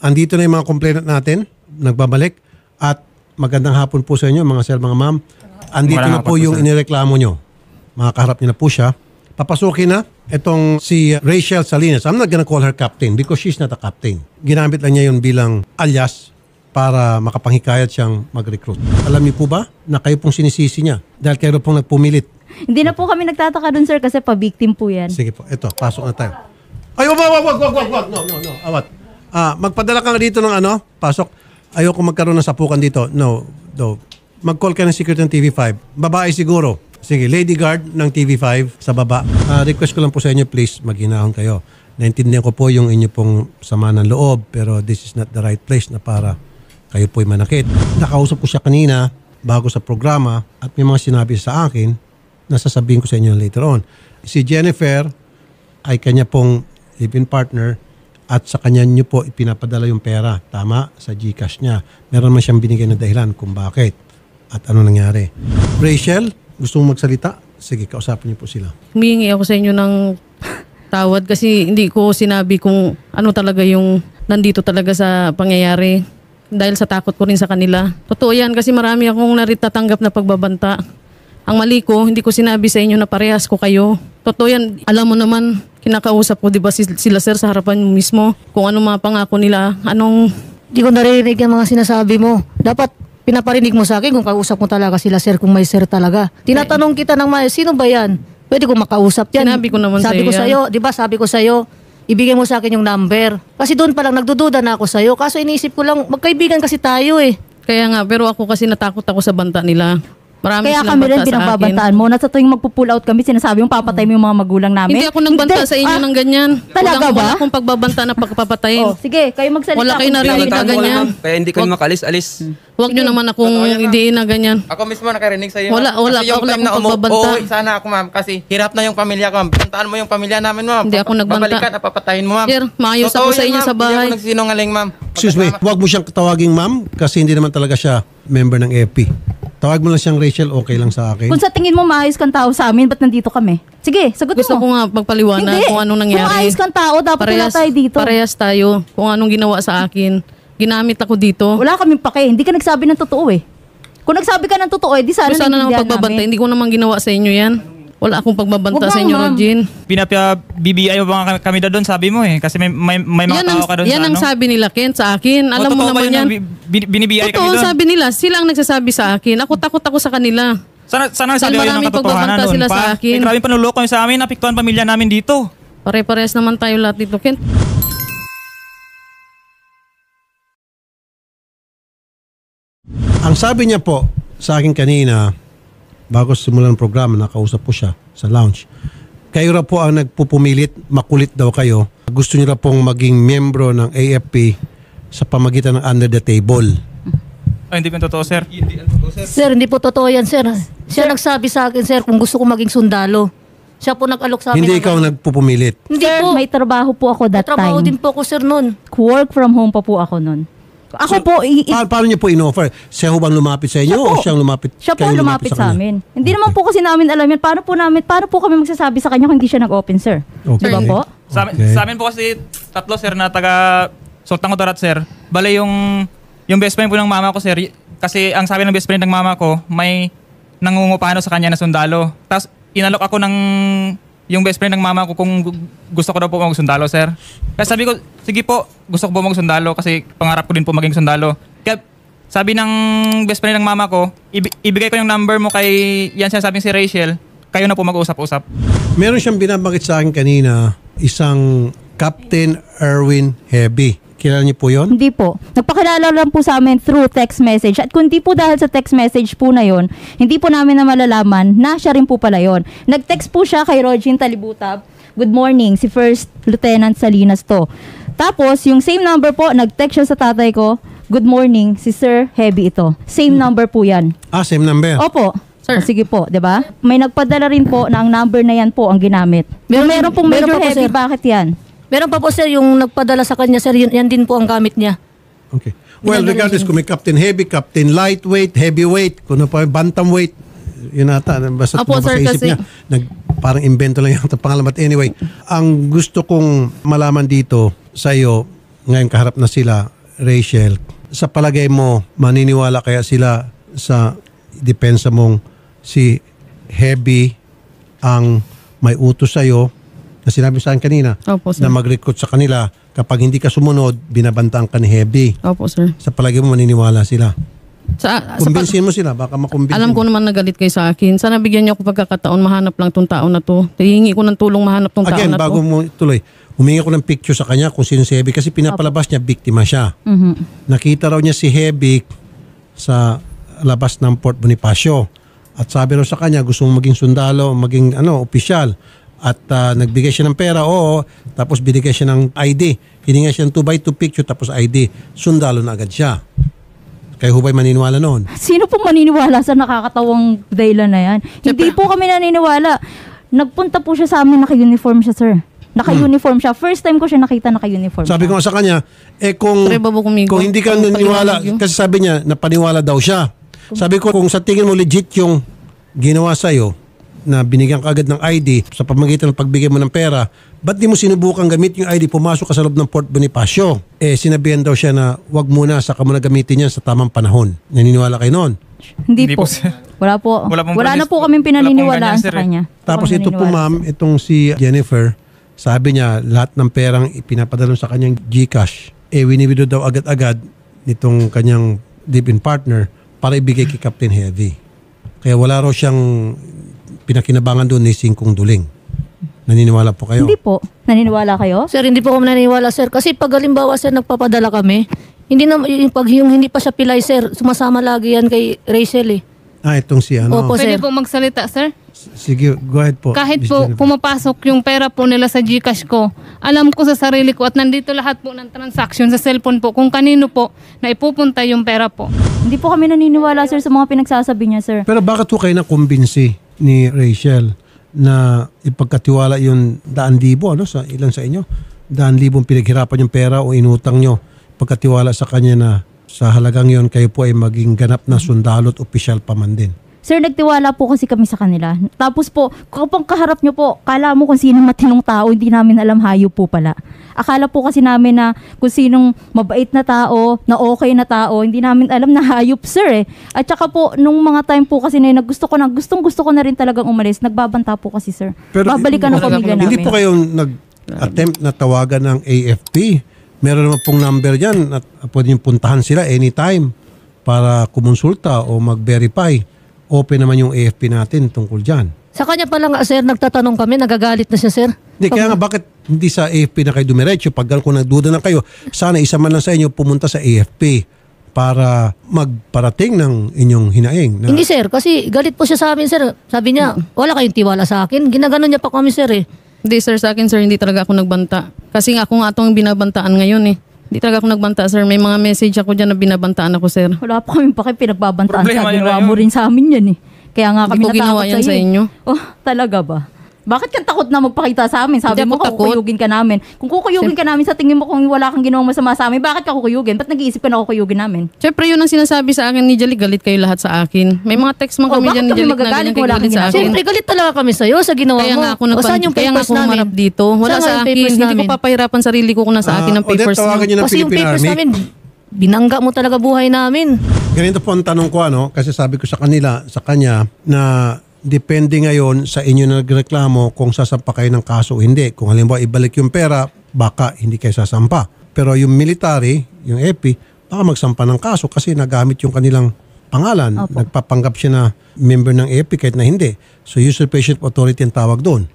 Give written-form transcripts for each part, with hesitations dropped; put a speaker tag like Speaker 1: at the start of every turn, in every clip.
Speaker 1: andito na yung mga complainant natin, nagbabalik. At magandang hapon po sa inyo, mga sir, mga ma'am. Andito na po yung inireklamo nyo. Makakaharap niyo na po siya. Papasukin na itong si Rachel Salinas. I'm not gonna call her captain because she's not a captain. Ginamit lang niya yun bilang alias para makapanghikayat siyang mag-recruit. Alam niyo po ba na kayo pong sinisisi niya dahil kayo pong nagpumilit?
Speaker 2: Hindi na po kami nagtataka dun, sir, kasi pa-victim po yan.
Speaker 1: Sige po, ito, pasok na tayo. Ay, wag. No. Awat. Magpadala ka nga dito ng pasok. Ayoko magkaroon ng sapukan dito. No. Mag-call ka ng security ng TV5. Babae siguro. Sige, lady guard ng TV5 sa baba. Request ko lang po sa inyo, please, maghinahon kayo. Naintindihan ko po yung inyo pong sama ng loob, pero this is not the right place na para kayo po'y manakit. Nakausap ko siya kanina bago sa programa at may mga sinabi sa akin na sasabihin ko sa inyo later on. Si Jennifer ay kanya pong live-in partner at sa kanya nyo po ipinapadala yung pera. Tama? Sa GCash niya. Meron man siyang binigay na dahilan kung bakit at ano nangyari. Rachel, gusto mong magsalita? Sige, kausapin niyo po sila.
Speaker 3: Humihingi ako sa inyo ng tawad kasi hindi ko sinabi kung ano talaga yung nandito talaga sa pangyayari dahil sa takot ko rin sa kanila. Totoo yan kasi marami akong naritatanggap na pagbabanta. Ang mali ko, hindi ko sinabi sa inyo na parehas ko kayo. Totoo yan, alam mo naman, kinakausap ko, di ba sila sir sa harapan mo mismo, kung ano mga pangako nila, anong...
Speaker 4: Di ko naririnig yung mga sinasabi mo. Dapat pinaparinig mo sa akin kung kausap mo talaga sila sir, kung may sir talaga. Tinatanong kita ng sino ba yan? Pwede ko makausap yan.
Speaker 3: Sinabi ko naman
Speaker 4: sabi ko sa'yo, di ba sabi ko sa'yo, ibigay mo sa akin yung number. Kasi doon pa lang nagdududa na ako sa'yo. Kaso iniisip ko lang, magkaibigan kasi tayo eh.
Speaker 3: Kaya nga, pero ako kasi natakot ako sa banta nila. Marami
Speaker 2: Kaya
Speaker 3: silang
Speaker 2: kami rin
Speaker 3: banta sa
Speaker 2: pinagbabantaan
Speaker 3: akin.
Speaker 2: mo. Nasa tuwing magpo-pull out kami, sinasabi mo papatay mo yung mga magulang namin.
Speaker 3: Hindi ako nagbanta sa inyo ng ganyan.
Speaker 2: Talaga ba?
Speaker 3: Wala akong pagbabanta na pagpapatayin.
Speaker 2: Oh, sige, kayo magsalita.
Speaker 3: Wala kayo narinig na ganyan.
Speaker 5: Kaya hindi kayo makalis-alis.
Speaker 3: Huwag nyo naman akong idiin na ganyan.
Speaker 5: Ako mismo nakarinig sa iyo.
Speaker 3: Wala
Speaker 5: Kasi yung
Speaker 3: ako
Speaker 5: time na
Speaker 3: pagbabanta.
Speaker 5: uuwi sana ako ma'am kasi hirap na yung pamilya ko ma'am. Bantaan mo yung pamilya namin ma'am.
Speaker 3: Hindi ako nagbanta.
Speaker 5: Babalikan at papatayin mo ma'am.
Speaker 3: Sir, maayos ako sa inyo sa bahay.
Speaker 5: Hindi ako nagsinungaling ma'am.
Speaker 1: Excuse me, huwag mo siyang tawaging ma'am kasi hindi naman talaga siya member ng FP. Tawag mo lang siyang Rachel, okay lang sa akin.
Speaker 2: Kung sa tingin mo maayos kang tao sa amin, ba't nandito kami? Sige, sagutin
Speaker 3: Gusto
Speaker 2: mo.
Speaker 3: ko nga pagpaliwanag kung anong nangyari.
Speaker 2: Kung maayos kang tao, dapat wala tayo dito.
Speaker 3: Parehas tayo kung anong ginawa sa akin. Ginamit ako dito.
Speaker 2: Wala kaming pake. Hindi ka nagsabi ng totoo eh. Kung nagsabi ka ng totoo eh, di sana
Speaker 3: Sana naman
Speaker 2: naiintindihan
Speaker 3: pagbabanta.
Speaker 2: namin.
Speaker 3: Hindi ko naman ginawa sa inyo yan. Wala akong pagbabanta
Speaker 2: Huwag
Speaker 3: sa inyo,
Speaker 2: ma'am.
Speaker 3: Rodjin.
Speaker 6: BBI mo ba kami doon, sabi mo eh. Kasi may mga tao ka doon sa
Speaker 3: Yan ang sabi nila, Ken, sa akin. Alam mo naman yan.
Speaker 6: Binibiyay kami
Speaker 3: Totoo
Speaker 6: doon.
Speaker 3: sabi nila. Sila ang nagsasabi sa akin. Ako takot ako sa kanila.
Speaker 6: Sana
Speaker 3: Dahil
Speaker 6: sabi kayo ng
Speaker 3: maraming
Speaker 6: katotohanan
Speaker 3: pagbabanta
Speaker 6: doon
Speaker 3: sila sa
Speaker 6: pa.
Speaker 3: akin.
Speaker 6: Grabe panuloko yung sa amin. Napiktuhan pamilya namin dito.
Speaker 3: Pare-parehas naman tayo lahat dito, Ken.
Speaker 1: Ang sabi niya po sa akin kanina, bago simulan ng programa, nakausap po siya sa lounge. Kayo raw po ang nagpupumilit, makulit daw kayo. Gusto niyo raw pong maging membro ng AFP sa pamagitan ng under the table.
Speaker 6: Ay, hindi po totoo, sir.
Speaker 4: Sir, hindi po totoo yan sir. Siya nagsabi sa akin sir kung gusto ko maging sundalo. Siya po nag-alok sa akin.
Speaker 1: Hindi ikaw nagpupumilit.
Speaker 4: Hindi
Speaker 2: Sir,
Speaker 4: po.
Speaker 2: may trabaho po ako that
Speaker 4: Trabaho
Speaker 2: time.
Speaker 4: din po ako sir noon.
Speaker 2: Work from home pa po ako nun. Ako po,
Speaker 1: Paano niyo po in-offer? Siya ho bang lumapit sa inyo o siyang lumapit?
Speaker 2: siya po
Speaker 1: kayo
Speaker 2: lumapit sa
Speaker 1: kanya?
Speaker 2: amin. Hindi naman po kasi namin alam yan. Paano po kami magsasabi sa kanya kung hindi siya nag-open, sir?
Speaker 1: Okay.
Speaker 2: Diba po?
Speaker 1: Okay.
Speaker 6: Sa amin po kasi tatlo, sir, na taga Sultan Kudarat, sir. Bale yung best friend po ng mama ko, sir. Kasi ang sabi ng best friend ng mama ko, may nangungupano sa kanya na sundalo. Tapos inalok ako ng yung best friend ng mama ko kung gusto ko daw po magsundalo, sir. Kaya sabi ko, sige po, gusto ko po magsundalo kasi pangarap ko din po maging sundalo. Kaya sabi ng best friend ng mama ko, ibigay ko yung number mo kay yan sinasabing si Rachel, kayo na po mag-usap-usap.
Speaker 1: Meron siyang binabanggit sa akin kanina, isang Captain Erwin Heavy. Kilala niyo po yun?
Speaker 2: Hindi po. Nagpakilala lang po sa amin through text message. At kung di po dahil sa text message po na yon, hindi po namin na malalaman na siya rin po pala yon. Nag-text po siya kay Rodjin Talibutab. Good morning, si First Lieutenant Salinas to. Tapos, yung same number po, nag-text siya sa tatay ko. Good morning, si Sir Heavy ito. Same number po yan.
Speaker 1: Same number.
Speaker 2: Opo.
Speaker 3: Sir.
Speaker 2: Sige po, 'di ba? May nagpadala rin po na ang number na yan po ang ginamit. Meron pong
Speaker 4: meron
Speaker 2: Major
Speaker 4: pa po,
Speaker 2: Heavy,
Speaker 4: sir.
Speaker 2: bakit yan?
Speaker 4: Meron pa po sir yung nagpadala sa kanya sir, yan din po ang gamit niya.
Speaker 1: Okay. Well, regardless kung may Captain Heavy, Captain Lightweight, Heavyweight, kung ano pa, Bantamweight, yun ata, basta
Speaker 3: Apo,
Speaker 1: sa
Speaker 3: sir,
Speaker 1: isip
Speaker 3: kasi-
Speaker 1: niya. Parang invento lang yung pangalan. But anyway, ang gusto kong malaman dito sa iyo, ngayon kaharap na sila, Rachel, sa palagay mo, maniniwala kaya sila sa depensa mong si Heavy ang may utos sa'yo na sinabi sa akin kanina
Speaker 3: Opo, sir.
Speaker 1: na mag-recruit sa kanila kapag hindi ka sumunod, binabantaan ka ni Heavy.
Speaker 3: Opo, sir.
Speaker 1: Sa palagay mo, maniniwala sila.
Speaker 3: Sa
Speaker 1: Kumbinsin mo sila, baka makumbinsin
Speaker 3: alam ko
Speaker 1: mo.
Speaker 3: naman nagalit kayo sa akin. Sana bigyan niyo ako pagkakataon mahanap lang tong tao na to. Hihingi ko ng tulong mahanap tong tao
Speaker 1: Again,
Speaker 3: na
Speaker 1: bago
Speaker 3: to.
Speaker 1: mo tuloy, humingi ko ng picture sa kanya kung sino si Heavy kasi pinapalabas niya, biktima siya. Nakita raw niya si Heavy sa labas ng Port Bonifacio. At sabi raw sa kanya, gusto mong maging sundalo, maging opisyal. At nagbigay siya ng pera, oo. Tapos binigay siya ng ID. Hininga siya ng 2x2 picture tapos ID. Sundalo na agad siya. Kayo hubay maniniwala noon?
Speaker 2: Sino po maniniwala sa nakakatawang dahilan na yan? Hindi po kami naniniwala. Nagpunta po siya sa amin, naka-uniform siya, sir. Naka-uniform siya. First time ko siya nakita naka-uniform
Speaker 1: Sabi ko nga sa kanya, kung hindi ka naniniwala, kasi sabi niya, napaniwala daw siya. Sabi ko, kung sa tingin mo legit yung ginawa sa'yo, na binigyan ka agad ng ID sa pamamagitan ng pagbigay mo ng pera, ba't di mo sinubukan gamit yung ID, pumasok ka sa loob ng Port Bonifacio? Sinabihan daw siya na wag muna, saka mo na gamitin yan sa tamang panahon. Naniniwala kayo noon?
Speaker 2: Hindi po.
Speaker 6: sir.
Speaker 2: Wala po.
Speaker 6: Wala
Speaker 2: Na po
Speaker 6: pong
Speaker 2: kaming
Speaker 6: wala pong
Speaker 2: pinaniniwalaan
Speaker 6: ganyan,
Speaker 2: sa
Speaker 6: sir, eh.
Speaker 2: kanya.
Speaker 1: Tapos
Speaker 2: Wala
Speaker 1: ito po
Speaker 2: naniniwala.
Speaker 1: ma'am, itong si Jennifer, sabi niya lahat ng perang ipinapadala sa kanyang GCash, winiwidro daw agad-agad nitong kanyang live-in partner para ibigay kay Captain Heavy. Kaya wala raw siyang pinakinabangan doon ni Singkong Duling. Naniniwala po kayo?
Speaker 2: Hindi po. Naniniwala kayo?
Speaker 4: Sir, hindi po kami naniniwala, sir. Kasi pag halimbawa, sir, nagpapadala kami, hindi na, yung hindi pa siya pilay, sir, sumasama lagi yan kay Rachel eh.
Speaker 1: Itong si ano.
Speaker 4: Opo,
Speaker 7: Pwede
Speaker 4: sir.
Speaker 7: po magsalita, sir?
Speaker 1: Sige, go ahead po.
Speaker 7: Kahit
Speaker 1: Miss
Speaker 7: po
Speaker 1: Jennifer.
Speaker 7: pumapasok yung pera po nila sa GCash ko, alam ko sa sarili ko at nandito lahat po ng transaction sa cellphone po kung kanino po na ipupunta yung pera po.
Speaker 2: Hindi po kami naniniwala, sir, sa mga pinagsasabi niya, sir.
Speaker 1: Pero bakit po kayo nakumbinsi ni Rachel na ipagkatiwala yung 100,000, ano, sa ilan sa inyo? 100,000 pinaghirapan yung pera o inutang nyo, pagkatiwala sa kanya na sa halagang yon kayo po ay maging ganap na sundalo at opisyal pa man din.
Speaker 2: Sir, nagtiwala po kasi kami sa kanila. Tapos po, kapag kaharap nyo po, kala mo kung sinong matinong tao, hindi namin alam hayop po pala. Akala po kasi namin na kung sinong mabait na tao, na okay na tao, hindi namin alam na hayop, sir eh. At saka po, nung mga time po kasi na yun, gustong gusto ko na rin talagang umalis, nagbabanta po kasi, sir. Babalikan ng pamilya namin.
Speaker 1: Hindi po kayo nag-attempt na tawagan ng AFP. Meron naman pong number dyan at pwede nyo puntahan sila anytime para kumonsulta o mag-verify. Open naman yung AFP natin tungkol dyan.
Speaker 4: Sa kanya pala nga, sir, nagtatanong kami, nagagalit na siya, sir.
Speaker 1: Hindi, kaya nga bakit hindi sa AFP na kayo dumiretso? Pag kung nagduda na kayo, sana isa man lang sa inyo pumunta sa AFP para magparating ng inyong hinaing. Na,
Speaker 4: Hindi, sir, kasi galit po siya sa amin, sir. Sabi niya, wala kayong tiwala sa akin. Ginaganon niya pa kami, sir eh.
Speaker 3: Hindi, sir, sa akin, sir, hindi talaga ako nagbanta. Kasi nga ako nga itong binabantaan ngayon eh. Hindi talaga ako nagbanta, sir. May mga message ako dyan na binabantaan ako, sir.
Speaker 2: Wala po kami pinagbabantaan
Speaker 6: Problema
Speaker 2: sa
Speaker 6: yun
Speaker 2: ginawa
Speaker 6: na
Speaker 2: mo
Speaker 6: yun.
Speaker 2: rin sa amin yan eh. Kaya nga
Speaker 3: Hindi
Speaker 2: kami
Speaker 3: ko ginawa
Speaker 2: natakot
Speaker 3: yan sa
Speaker 2: iyo.
Speaker 3: inyo.
Speaker 2: Oh, talaga ba? Bakit ka takot na magpakita sa amin? Sabi
Speaker 3: Hindi
Speaker 2: mo,
Speaker 3: ako takot.
Speaker 2: kukuyugin ka namin. Kung kukuyugin ka namin, sa tingin mo kung wala kang ginawang masama sa amin, bakit ka kukuyugin? Ba't nag-iisip ka na kukuyugin namin?
Speaker 3: Siyempre, yun ang sinasabi sa akin ni Jali, galit kayo lahat sa akin. May mga text man kami
Speaker 2: bakit
Speaker 3: dyan ni
Speaker 2: kami
Speaker 3: Jali
Speaker 2: magagalit
Speaker 3: na
Speaker 2: kung wala
Speaker 3: galit
Speaker 2: kang
Speaker 3: sa
Speaker 2: ginagawa?
Speaker 3: akin.
Speaker 4: Siyempre, galit talaga kami sa'yo sa ginawa
Speaker 3: Kaya
Speaker 4: mo.
Speaker 3: nga ako,
Speaker 4: O, saan yung
Speaker 3: kaya nga
Speaker 4: papers
Speaker 3: ako
Speaker 4: namin?
Speaker 3: humarap dito. Wala
Speaker 4: Saan
Speaker 3: sa
Speaker 4: yung
Speaker 3: akin.
Speaker 4: papers
Speaker 3: Hindi ko
Speaker 4: namin?
Speaker 3: papahirapan sarili ko kung nasa akin ang papers
Speaker 1: Odette, tawagan
Speaker 3: niyo.
Speaker 1: nyo ng
Speaker 4: Kasi yung
Speaker 1: Philippine
Speaker 4: papers
Speaker 1: Army.
Speaker 4: namin, binangga mo talaga buhay namin.
Speaker 1: Ganito po ang tanong ko, ano, kasi sabi ko sa kanya na depende ngayon sa inyo na nagreklamo kung sasampa kayo ng kaso o hindi. Kung halimbawa ibalik yung pera, baka hindi kayo sasampa. Pero yung military, yung EPI, baka magsampa ng kaso kasi nagamit yung kanilang pangalan.
Speaker 2: Opo.
Speaker 1: Nagpapanggap siya na member ng EPI kahit na hindi. So usurpation of authority ang tawag doon.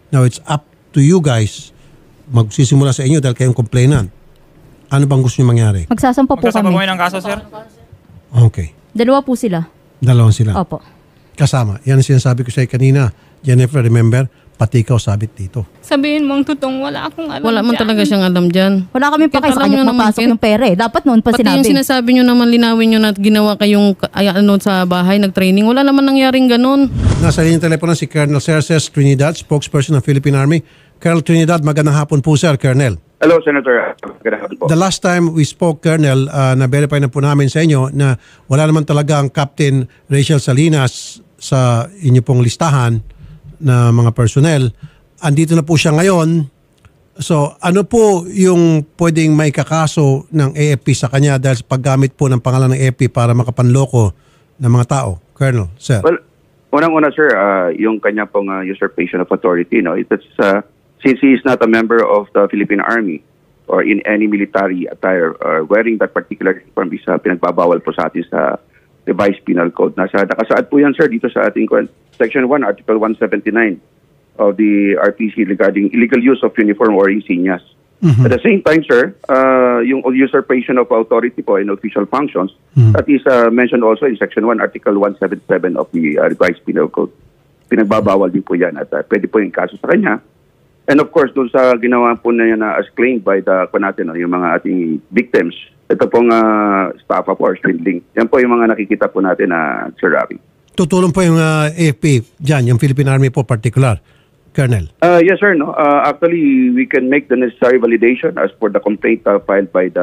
Speaker 1: Now it's up to you guys. Magsisimula sa inyo dahil kayong complainant. Ano bang gusto nyo mangyari?
Speaker 2: Magsasampa po
Speaker 6: Magsasampa po
Speaker 2: kami.
Speaker 6: kayo ng kaso, sir?
Speaker 1: Okay.
Speaker 2: Dalawa po sila.
Speaker 1: Dalawang sila.
Speaker 2: Opo.
Speaker 1: Kasama. Yan ang sinasabi ko sa kanina. Jennifer, remember, pati ikaw sabit dito.
Speaker 7: Sabihin mo ang totoong wala akong alam
Speaker 3: Wala man
Speaker 7: dyan.
Speaker 3: talaga siyang alam dyan.
Speaker 2: Wala kami pa
Speaker 3: Kaya
Speaker 2: sa
Speaker 3: alam
Speaker 2: kanya
Speaker 3: nyo naman,
Speaker 2: mapasok
Speaker 3: Ken.
Speaker 2: yung pera eh. Dapat noon pa
Speaker 3: Pati yung
Speaker 2: sinabi.
Speaker 3: sinasabi nyo naman, linawin nyo na ginawa kayong sa bahay, nag-training. Wala naman nangyaring ganun.
Speaker 1: Nasa linyang telepono si Colonel Cerces Trinidad, spokesperson ng Philippine Army. Colonel Trinidad, magandang hapon po, sir, Colonel.
Speaker 8: Hello, Senator. Good afternoon po.
Speaker 1: The last time we spoke, Colonel, na-verify na po namin sa inyo na wala naman talaga ang Captain Rachel Salinas sa inyo pong listahan na mga personnel. Andito na po siya ngayon So, ano po yung pwedeng maikakaso ng AFP sa kanya dahil sa paggamit po ng pangalan ng AFP para makapanloko ng mga tao? Colonel, sir.
Speaker 8: Well, unang-una, sir, yung kanya pong usurpation of authority, no, since he is not a member of the Philippine Army or in any military attire, wearing that particular uniform is pinagbabawal po sa atin sa revised penal code. Nakasaad po yan, sir, dito sa ating Section 1, Article 179 of the RPC regarding illegal use of uniform or insignias. At the same time, sir, yung usurpation of authority po in official functions, that is mentioned also in Section 1, Article 177 of the revised penal code. Pinagbabawal din po yan at pwede po yung kaso sa kanya. And of course, doon sa ginawa po na yan as claimed by yung mga ating victims, ito pong estafa po or swindling. Yan po yung mga nakikita po natin na Sir Rafi.
Speaker 1: Tutulong po yung AFP dyan, yung Philippine Army po particular, Colonel.
Speaker 8: Yes, sir. No? Actually, we can make the necessary validation as for the complaint filed by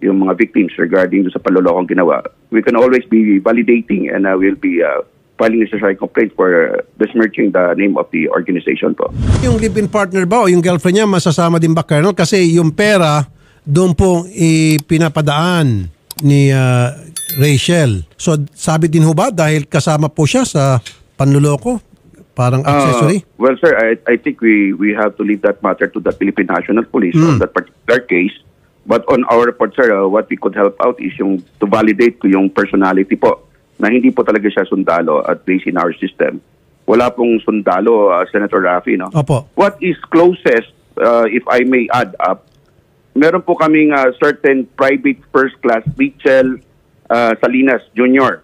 Speaker 8: yung mga victims regarding sa panlolokong ginawa. We can always be validating and we'll be filing necessary complaint for besmirching the name of the organization po.
Speaker 1: Yung live-in partner ba o yung girlfriend niya masasama din ba, Colonel? Kasi yung pera doon po ipinapadaan ni Rachel. So sabi din ho ba dahil kasama po siya sa panloloko? Parang accessory?
Speaker 8: Well, sir, I think we have to leave that matter to the Philippine National Police on that particular case. But on our report, sir, what we could help out is yung to validate ko yung personality po na hindi po talaga siya sundalo at based in our system. Wala pong sundalo, Senator Rafi, no?
Speaker 1: Opo.
Speaker 8: What is closest, if I may add up, meron po kaming certain private first class Rachel Salinas Jr.,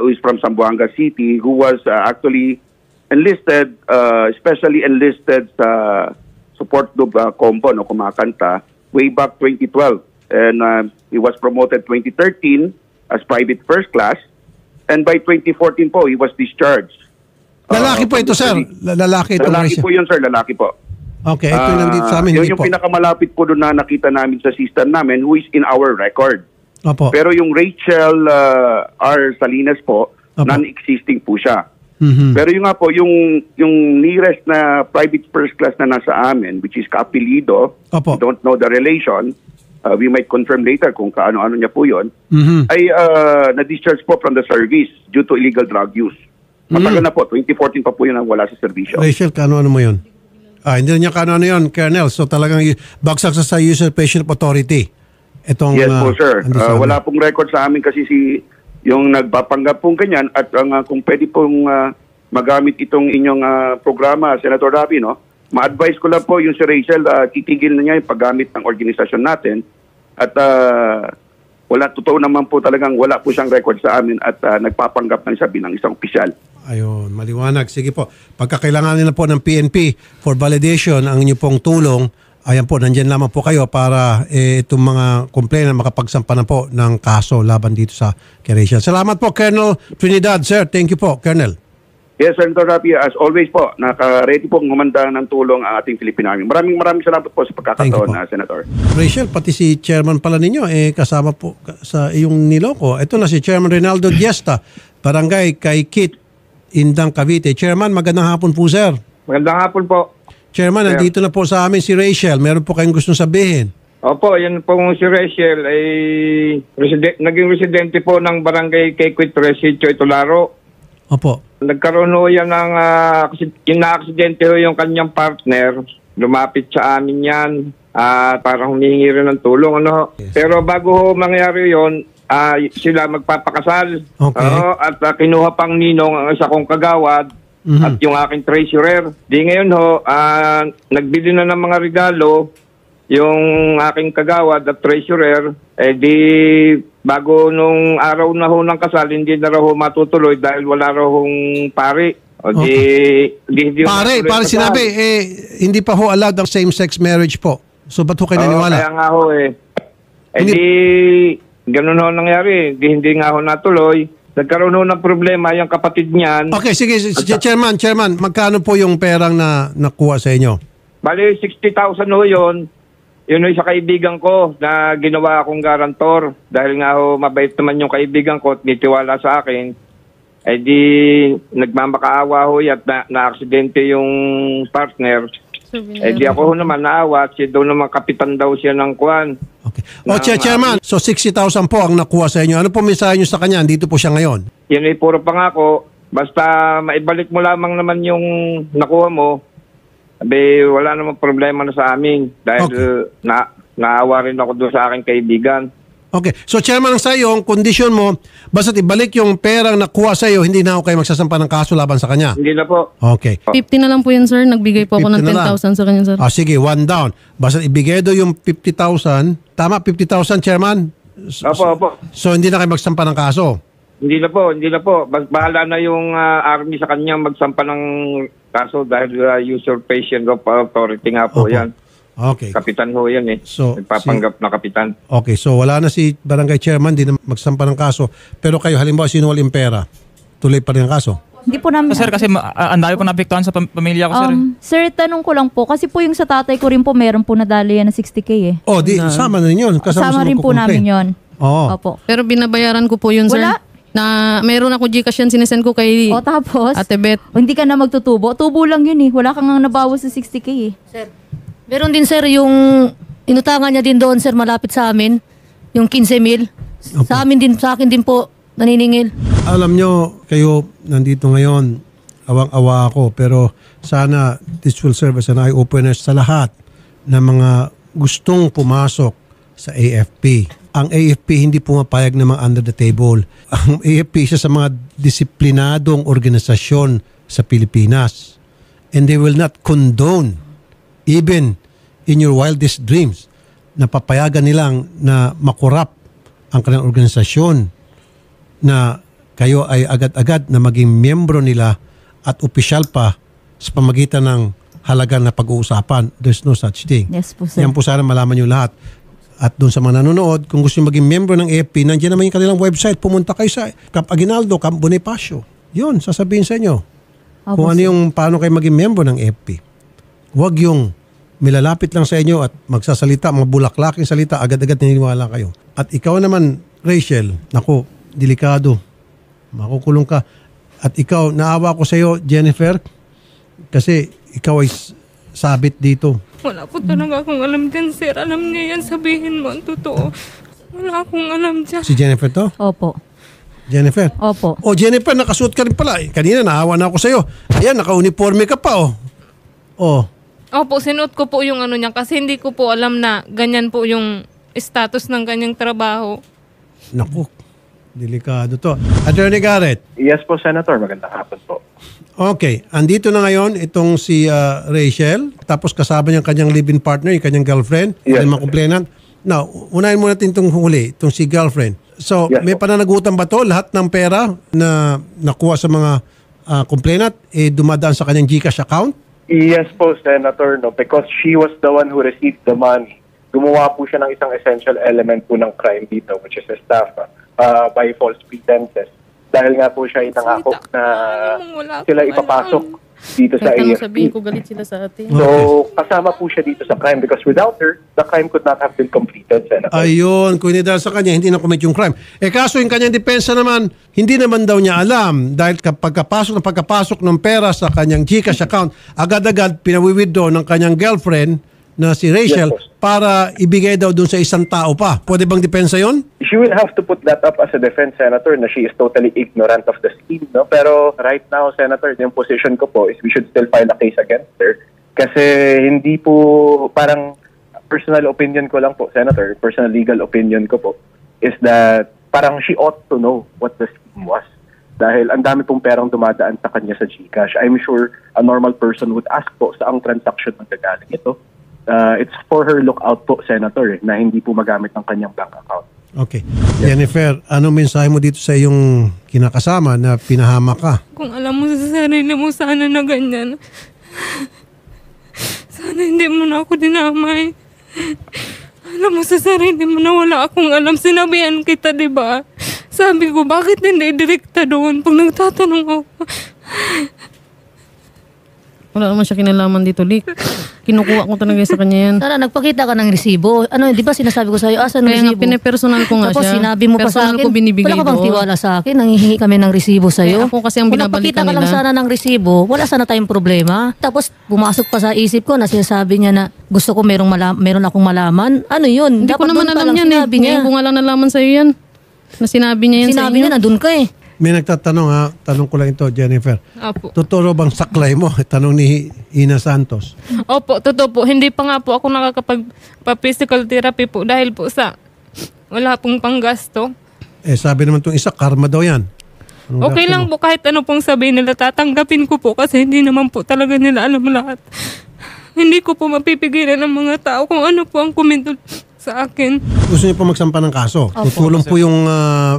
Speaker 8: who is from Zamboanga City, who was actually enlisted, especially enlisted sa support group combo, no, kumakanta, way back 2012. And he was promoted 2013 as private first class. And by 2014 po, he was discharged.
Speaker 1: Lalaki po ito, sir. Lalaki ito.
Speaker 8: Lalaki po yun, sir. Lalaki po.
Speaker 1: Okay, ito yung nandito sa amin.
Speaker 8: Yun yung pinakamalapit po doon na nakita namin sa system namin, who is in our record.
Speaker 1: Opo.
Speaker 8: Pero yung Rachel R. Salinas po, non-existing po siya. Pero yung nga po, yung nearest na private first class na nasa amin, which is kaapelido, we don't know the relation, we might confirm later kung kaano-ano niya po yun, ay na-discharge po from the service due to illegal drug use. Matagal na po, 2014 pa po yun ang wala sa servisyo.
Speaker 1: Rachel, kaano-ano mo yun? Hindi na niya kaano-ano yun, Colonel. So talagang bagsak sa usurpation of authority. Itong,
Speaker 8: yes po, sir. Wala pong record sa amin kasi yung nagpapanggap pong ganyan at kung pwede pong magamit itong inyong programa, Senator Rafi, no? Ma-advise ko lang po yung si Rachel, titigil na niya yung paggamit ng organisasyon natin at totoo naman po talagang wala po siyang record sa amin at nagpapanggap ng sabi ng isang opisyal.
Speaker 1: Ayun, maliwanag. Sige po. Pagkakailangan nila po ng PNP for validation ang inyo pong tulong, ayan po, nandyan lamang po kayo para itong mga complainant makapagsampa na po ng kaso laban dito sa Rachel. Salamat po, Colonel Trinidad. Sir, thank you po, Colonel.
Speaker 8: Yes, Senator Rafi, as always po, naka-ready pong humanda ng tulong ang ating Philippine Army. Maraming salamat po sa pagkakataon, Senator.
Speaker 1: Rachel, pati si chairman pala ninyo, kasama po sa iyong niloko. Ito na si Chairman Reynaldo Diesta, Barangay Kaikit, Indang, Cavite. Chairman, magandang hapon po, sir.
Speaker 9: Magandang hapon po.
Speaker 1: Chairman, nandito na po sa amin si Rachel. Meron po kayong gustong sabihin?
Speaker 9: Opo, yan po si Rachel ay naging residente po ng Barangay Kaikit, Residio, Itularo.
Speaker 1: Opo.
Speaker 9: Nagkaroon ho yan ng ina-aksidente ho yung kanyang partner. Lumapit sa amin yan. Parang humihingi rin ng tulong. Ano? Yes. Pero bago ho mangyari yon, sila magpapakasal.
Speaker 1: Okay.
Speaker 9: At kinuha pang ninong ang isa kong kagawad at yung aking treasurer. Di ngayon ho, nagbili na ng mga regalo yung aking kagawad at treasurer. Di bago nung araw na ho ng kasal, hindi na raw ho matutuloy dahil wala raw hong pari. O di
Speaker 1: pare sinabi, hindi pa ho allowed ang same-sex marriage po. So ba't ho kayo naniwala?
Speaker 9: Kaya nga ho di ganun ho nangyari. Hindi nga ho natuloy. Nagkaroon ho ng problema yung kapatid niyan.
Speaker 1: Okay, sige, Chairman, magkano po yung perang na nakuha sa inyo?
Speaker 9: Bali, 60,000 ho yun. Yun ay sa kaibigan ko na ginawa akong garantor. Dahil nga ho, mabait naman yung kaibigan ko at nitiwala sa akin. Di nagmamakaawa ho at na-aksidente yung partner. Di ako naman naawa. Siya daw naman kapitan daw siya ng kuwan.
Speaker 1: Okay. Chairman, so 60,000 po ang nakuha sa inyo. Ano po mensahe nyo sa kanya? Dito po siya ngayon.
Speaker 9: Yan ay puro pangako. Basta maibalik mo lamang naman yung nakuha mo, wala namang problema na sa amin. Dahil naawa rin ako doon sa aking kaibigan.
Speaker 1: Okay. So, Chairman, sa iyo, ang kondisyon mo, basta ibalik yung perang nakuha sa iyo, hindi na ako kayo magsasampa ng kaso laban sa kanya.
Speaker 9: Hindi na po.
Speaker 1: Okay.
Speaker 3: 50 na lang po yan, sir. Nagbigay po ako ng
Speaker 1: 50 na lang.
Speaker 3: 10,000 sa kanya, sir.
Speaker 1: Sige, one down. Basta ibigay do yung 50,000. Tama, 50,000, Chairman?
Speaker 9: Opo.
Speaker 1: So, hindi na kayo magsampa ng kaso?
Speaker 9: Hindi na po. Bahala na yung army sa kanya magsampa ng kaso dahil usurpation of authority nga po
Speaker 1: Opo.
Speaker 9: yan.
Speaker 1: Okay.
Speaker 9: Kapitan ho yan eh.
Speaker 1: So,
Speaker 9: Nagpapanggap na kapitan.
Speaker 1: Okay, so wala na si barangay chairman, di na magsampa ng kaso. Pero kayo, halimbawa, sinuwal yung pera, tuloy pa rin ang kaso?
Speaker 2: Hindi po namin...
Speaker 6: Sir, kasi ang dami po napiktuhan sa pamilya ko, sir.
Speaker 2: Sir, tanong ko lang po, kasi po yung sa tatay ko rin po, meron po nadali yan na 60K eh.
Speaker 1: Oh, di, sama na rin yun.
Speaker 2: Sama rin po namin yun.
Speaker 1: Oo.
Speaker 2: Opo.
Speaker 3: Pero binabayaran ko po yun, sir.
Speaker 2: Wala.
Speaker 3: Na meron ako Gcash yan, sinesend ko kay
Speaker 2: O tapos,
Speaker 3: Ate Beth.
Speaker 2: hindi ka na magtutubo. Tubo lang yun eh. Wala kang nabawas sa 60K eh.
Speaker 4: Sir, meron din sir yung inutangan niya din doon sir malapit sa amin, yung 15,000. Sa akin din po naniningil.
Speaker 1: Alam nyo, kayo nandito ngayon, awang-awa ako, pero sana this will serve as an eye-opener sa lahat ng mga gustong pumasok sa AFP. Ang AFP hindi pumapayag na mga under the table. Ang AFP isa sa mga disiplinadong organisasyon sa Pilipinas. And they will not condone, even in your wildest dreams, na papayagan nilang na makurap ang kanilang organisasyon, na kayo ay agad-agad na maging miyembro nila at opisyal pa sa pamagitan ng halagang na pag-uusapan. There's no such thing.
Speaker 2: Yes po, sir.
Speaker 1: Yan po sana malaman nyo lahat. At doon sa mga nanonood, kung gusto nyo maging miyembro ng AFP, nandiyan naman yung kanilang website. Pumunta kayo sa Camp Aguinaldo, Camp Bonifacio. Yun, sasabihin sa inyo. Kung ano yung paano kayo maging miyembro ng AFP. Huwag yung milalapit lang sa inyo at magsasalita, mga bulaklaking salita, agad-agad naniniwala kayo. At ikaw naman, Rachel, naku, delikado. Makukulong ka. At ikaw, naawa ko sa iyo, Jennifer, kasi ikaw ay sabit dito.
Speaker 7: Wala po talaga akong alam dyan, sir. Alam niya yan, sabihin mo ang totoo. Wala akong alam dyan.
Speaker 1: Si Jennifer to?
Speaker 2: Opo.
Speaker 1: Jennifer?
Speaker 2: Opo.
Speaker 1: O Jennifer, nakasuot ka rin pala. Kanina, naawa na ako sa iyo. Ayan, naka-uniforme ka pa, oh. Oh.
Speaker 7: Opo, sinuot ko po yung ano niya kasi hindi ko po alam na ganyan po yung status ng kanyang trabaho.
Speaker 1: Naku, delikado to. Attorney Garrett.
Speaker 10: Yes po, Senator. Magandang hapon po.
Speaker 1: Okay, andito na ngayon itong si Rachel, tapos kasama niyang kanyang live-in partner, yung kanyang girlfriend,
Speaker 10: Yes,
Speaker 1: yung mga complainant. Now, unahin muna natin itong huli, itong si girlfriend. So,
Speaker 10: Yes,
Speaker 1: may pananagutan ba to? Lahat ng pera na nakuha sa mga complainant, dumadaan sa kanyang GCash account?
Speaker 10: Yes po, Senator, no, because she was the one who received the money. Gumawa po siya ng isang essential element po ng crime dito, which is estafa, by false pretenses. Dahil nga po siya itangako na sila ipapasok dito sa
Speaker 3: Kahit anong
Speaker 10: AFP.
Speaker 3: sabihin ko, galit sila sa atin.
Speaker 10: So, kasama po siya dito sa crime because without her, the crime could not have been completed, Senator.
Speaker 1: Ayun, kung hindi dahil sa kanya, hindi na-commit yung crime. Kaso yung kanyang depensa naman, hindi naman daw niya alam dahil pagkapasok ng pera sa kanyang GCash account, agad-agad pinawi-withdraw ng kanyang girlfriend na si Rachel
Speaker 10: Yes,
Speaker 1: para ibigay daw dun sa isang tao pa. Pwede bang depensa yon?
Speaker 10: She will have to put that up as a defense, Senator, na she is totally ignorant of the scheme, no? Pero right now, Senator, yung position ko po is we should still file a case against her. Kasi hindi po, parang personal opinion ko lang po, Senator, personal legal opinion ko po, is that parang she ought to know what the scheme was. Dahil ang dami pong perang dumadaan sa kanya sa GCash. I'm sure a normal person would ask po saang transaction magagaling ito. It's for her lookout po, Senator, na hindi po magamit ng kanyang bank account.
Speaker 1: Okay. Jennifer, anong mensahe mo dito sa iyong kinakasama na pinahama ka?
Speaker 7: Kung alam mo sa sarili mo sana na ganyan, sana hindi mo na ako dinamay. Alam mo sa sarili mo na wala akong alam. Sinabihan kita, di ba? Sabi ko, bakit hindi direkta doon pag nagtatanong ako?
Speaker 3: Wala naman siya kinalaman dito, Lik. kinukuha ko talaga sa kanya yan.
Speaker 4: Sana nagpakita ka ng resibo. Ano, di ba sinasabi ko sa'yo, asan
Speaker 3: Kaya nga
Speaker 4: resibo?
Speaker 3: pinipersonal ko nga
Speaker 4: Tapos
Speaker 3: siya.
Speaker 4: sinabi mo pa sa
Speaker 3: Personal
Speaker 4: akin,
Speaker 3: ko binibigay
Speaker 4: wala ka bang
Speaker 3: doon.
Speaker 4: tiwala sa akin, nanghihingi kami ng resibo sa'yo.
Speaker 3: Kaya ako kasi ang
Speaker 4: Kung
Speaker 3: binabalikan
Speaker 4: nagpakita ka lang
Speaker 3: nila.
Speaker 4: sana ng resibo, wala sana tayong problema. Tapos pumasok pa sa isip ko na sinasabi niya na gusto ko meron akong malaman. Ano yun?
Speaker 3: Hindi ko naman
Speaker 4: doon pa
Speaker 3: alam
Speaker 4: lang
Speaker 3: yan eh.
Speaker 4: sinabi niya.
Speaker 3: Ngayon ko nga lang nalaman sa'yo yan. Na sinabi niya yan sa
Speaker 4: Sinabi
Speaker 3: inyo.
Speaker 4: niya na doon ka eh.
Speaker 1: May nagtatanong ha, tanong ko lang ito, Jennifer.
Speaker 7: Opo.
Speaker 1: Totoo bang saklay mo? Tanong ni Ina Santos.
Speaker 7: Opo, totoo po. Hindi pa nga po ako nakakapag-physical therapy po dahil po sa wala pong panggasto.
Speaker 1: Sabi naman itong isa, karma daw yan. Anong
Speaker 7: Okay
Speaker 1: reaksyon
Speaker 7: lang
Speaker 1: mo?
Speaker 7: po kahit ano pong sabihin nila, tatanggapin ko po kasi hindi naman po talaga nila alam lahat. Hindi ko po mapipigilan ng mga tao kung ano po ang komento sa akin.
Speaker 1: Gusto niyo po magsampa ng kaso.
Speaker 2: Opo.
Speaker 1: Tutulong po yung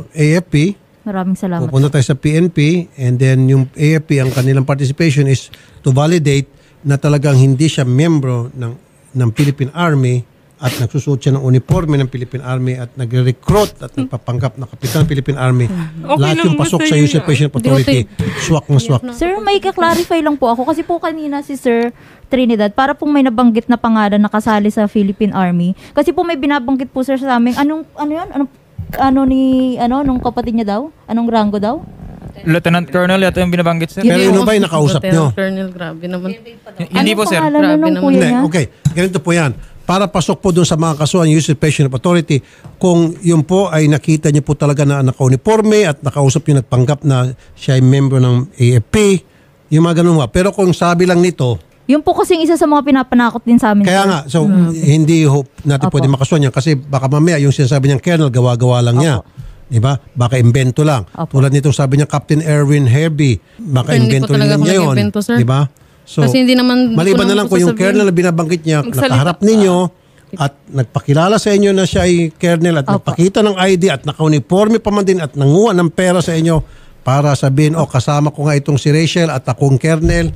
Speaker 1: AFP.
Speaker 2: Maraming salamat.
Speaker 1: Pupunta tayo sa PNP and then yung AFP, ang kanilang participation is to validate na talagang hindi siya membro ng Philippine Army at nagsusuot siya ng uniforme ng Philippine Army at nagre-recruit at nagpapanggap na kapitan ng Philippine Army. Lahat
Speaker 7: lang
Speaker 1: yung pasok
Speaker 7: basta
Speaker 1: sa
Speaker 7: yun
Speaker 1: usurpation of authority. Swak na swak.
Speaker 2: Sir, may ka-clarify lang po ako kasi po kanina si Sir Trinidad para pong may nabanggit na pangalan na kasali sa Philippine Army. Kasi po may binabanggit po sir sa amin. Ano yun? Nung kapatid niya daw? Anong rango daw?
Speaker 6: Lieutenant Colonel, yata yung binabanggit, sir.
Speaker 1: Pero yun ba yung nakausap nyo?
Speaker 3: Colonel, grabe naman.
Speaker 6: Hindi po, sir.
Speaker 2: Anong pangalan
Speaker 3: Grabe
Speaker 2: nung
Speaker 3: naman.
Speaker 2: kuya
Speaker 1: Hindi,
Speaker 2: niya?
Speaker 1: okay. Ganito po yan. Para pasok po dun sa mga kasuhan, usurpation of authority, kung yun po ay nakita niyo po talaga na naka-uniforme at nakausap yung nagpanggap na siya ay member ng AFP, yung mga ganun ba. Pero kung sabi lang nito,
Speaker 2: Yung po kasing isa sa mga pinapanakot din sa amin.
Speaker 1: kaya
Speaker 2: sir.
Speaker 1: nga, so hindi ho natin
Speaker 2: Opo.
Speaker 1: pwede makasuhan yan kasi baka mamaya yung sinasabi niyang Colonel, gawa-gawa lang niya. Diba? Baka invento lang.
Speaker 2: Opo.
Speaker 1: Tulad nitong sabi niya Captain Erwin Herbie, baka
Speaker 3: Hindi
Speaker 1: invento
Speaker 3: po talaga
Speaker 1: lang
Speaker 3: ako
Speaker 1: niya yun.
Speaker 3: nag-invento, sir.
Speaker 1: Diba? So,
Speaker 3: Kasi hindi naman-
Speaker 1: maliban na lang kung yung
Speaker 3: sasabihin.
Speaker 1: Colonel na binabanggit niya,
Speaker 7: Magsalita.
Speaker 1: nakaharap ninyo at nagpakilala sa inyo na siya ay Colonel at
Speaker 2: Opo.
Speaker 1: nagpakita ng ID at naka-uniforme pa man din at nanguha ng pera sa inyo para sabihin, kasama ko nga itong si Rachel at akong Colonel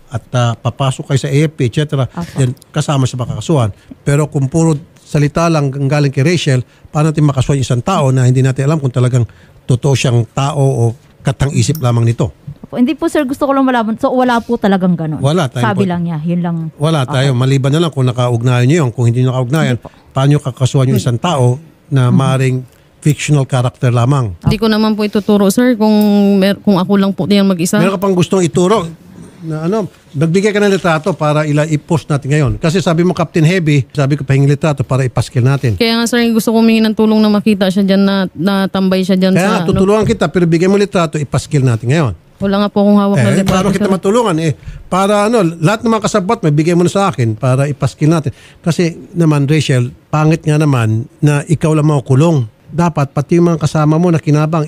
Speaker 1: at papasok kayo sa AFP, etc. Then kasama sa makakasuhan. Pero kung puro salita lang galing kay Rachel, paano natin makasuhan yung isang tao na hindi natin alam kung talagang totoo siyang tao o katang-isip lamang nito?
Speaker 2: Opo. Hindi po sir, gusto ko lang malaman. So wala po talagang ganun.
Speaker 1: Wala tayong
Speaker 2: Sabi
Speaker 1: po-
Speaker 2: lang niya, yun lang.
Speaker 1: Wala tayo. Maliban na lang kung nakaugnayan nyo yun. Kung hindi nyo nakaugnayan, paano nyo kakasuhan yung isang tao na maring fictional character lamang?
Speaker 3: Hindi ko naman po ituturo, sir, kung ako lang po diyan mag-isa.
Speaker 1: Meron ka pang gustong ituro na nagbigay ka ng litrato para i-post natin ngayon. Kasi sabi mo Captain Heavy, sabi ko pahingin litrato para ipaskil natin.
Speaker 3: Kaya nga, sir, gusto ko humingi ng tulong na makita siya dyan na tambay siya dyan
Speaker 1: Kaya
Speaker 3: sa...
Speaker 1: nga, tutulungan kita pero bigay mo litrato, ipaskil natin ngayon.
Speaker 3: Wala nga po akong hawak na litrato,
Speaker 1: Paano kita
Speaker 3: sir.
Speaker 1: matulungan? Para lahat ng mga kasabot, may bigay mo na sa akin para ipaskil natin. Kasi naman, Rachel, pangit nga naman na ikaw lang makukulong. Dapat, pati yung mga kasama mo na kinabang,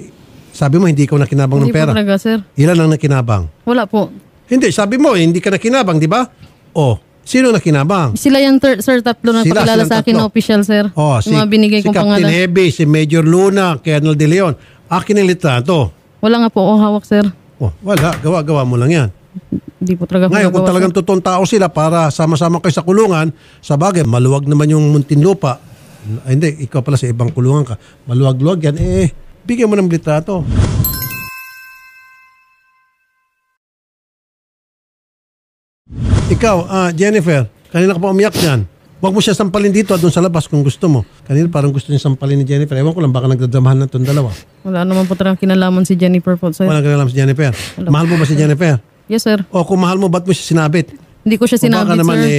Speaker 1: sabi mo hindi ikaw nakinabang ng
Speaker 3: Hindi po
Speaker 1: pera.
Speaker 3: talaga, sir.
Speaker 1: Ilan ang nakinabang?
Speaker 3: Wala po.
Speaker 1: Hindi, sabi mo, hindi ka nakinabang, di ba? Sino nakinabang?
Speaker 3: Sila yung sir, tatlo na
Speaker 1: Sila,
Speaker 3: pakilala
Speaker 1: silang
Speaker 3: sa akin
Speaker 1: tatlo.
Speaker 3: na official, sir. Yung mga binigay
Speaker 1: si
Speaker 3: kong
Speaker 1: Captain
Speaker 3: pangalan.
Speaker 1: Heavy, si Major Luna, Colonel De Leon. Akin ang litrato.
Speaker 3: Wala nga po ako hawak, sir.
Speaker 1: Wala, gawa-gawa mo lang yan.
Speaker 3: Hindi po talaga ako
Speaker 1: Ngayon, kung
Speaker 3: nagawa,
Speaker 1: talagang
Speaker 3: sir.
Speaker 1: totoong tao sila para sama-sama kayo sa kulungan, sa bagay, maluwag naman yung Muntinlupa. Ay, hindi, ikaw pala sa ibang kulungan ka. Maluwag-luwag yan, bigyan mo ng litrato. Ikaw, Jennifer, kanina ka pa umiyak dyan. Huwag mo siya sampalin dito at doon sa labas kung gusto mo. Kanina parang gusto niya sampalin ni Jennifer. Ewan ko lang, baka nagdadramahan na itong dalawa.
Speaker 3: Wala naman po talagang kinalaman si Jennifer po, sir.
Speaker 1: Wala ka alam si Jennifer. Mahal mo ba si Jennifer?
Speaker 3: Yes, sir.
Speaker 1: O kung mahal mo, ba't mo siya sinabit?
Speaker 3: Hindi ko siya
Speaker 1: O baka
Speaker 3: sinabit,
Speaker 1: naman
Speaker 3: sir.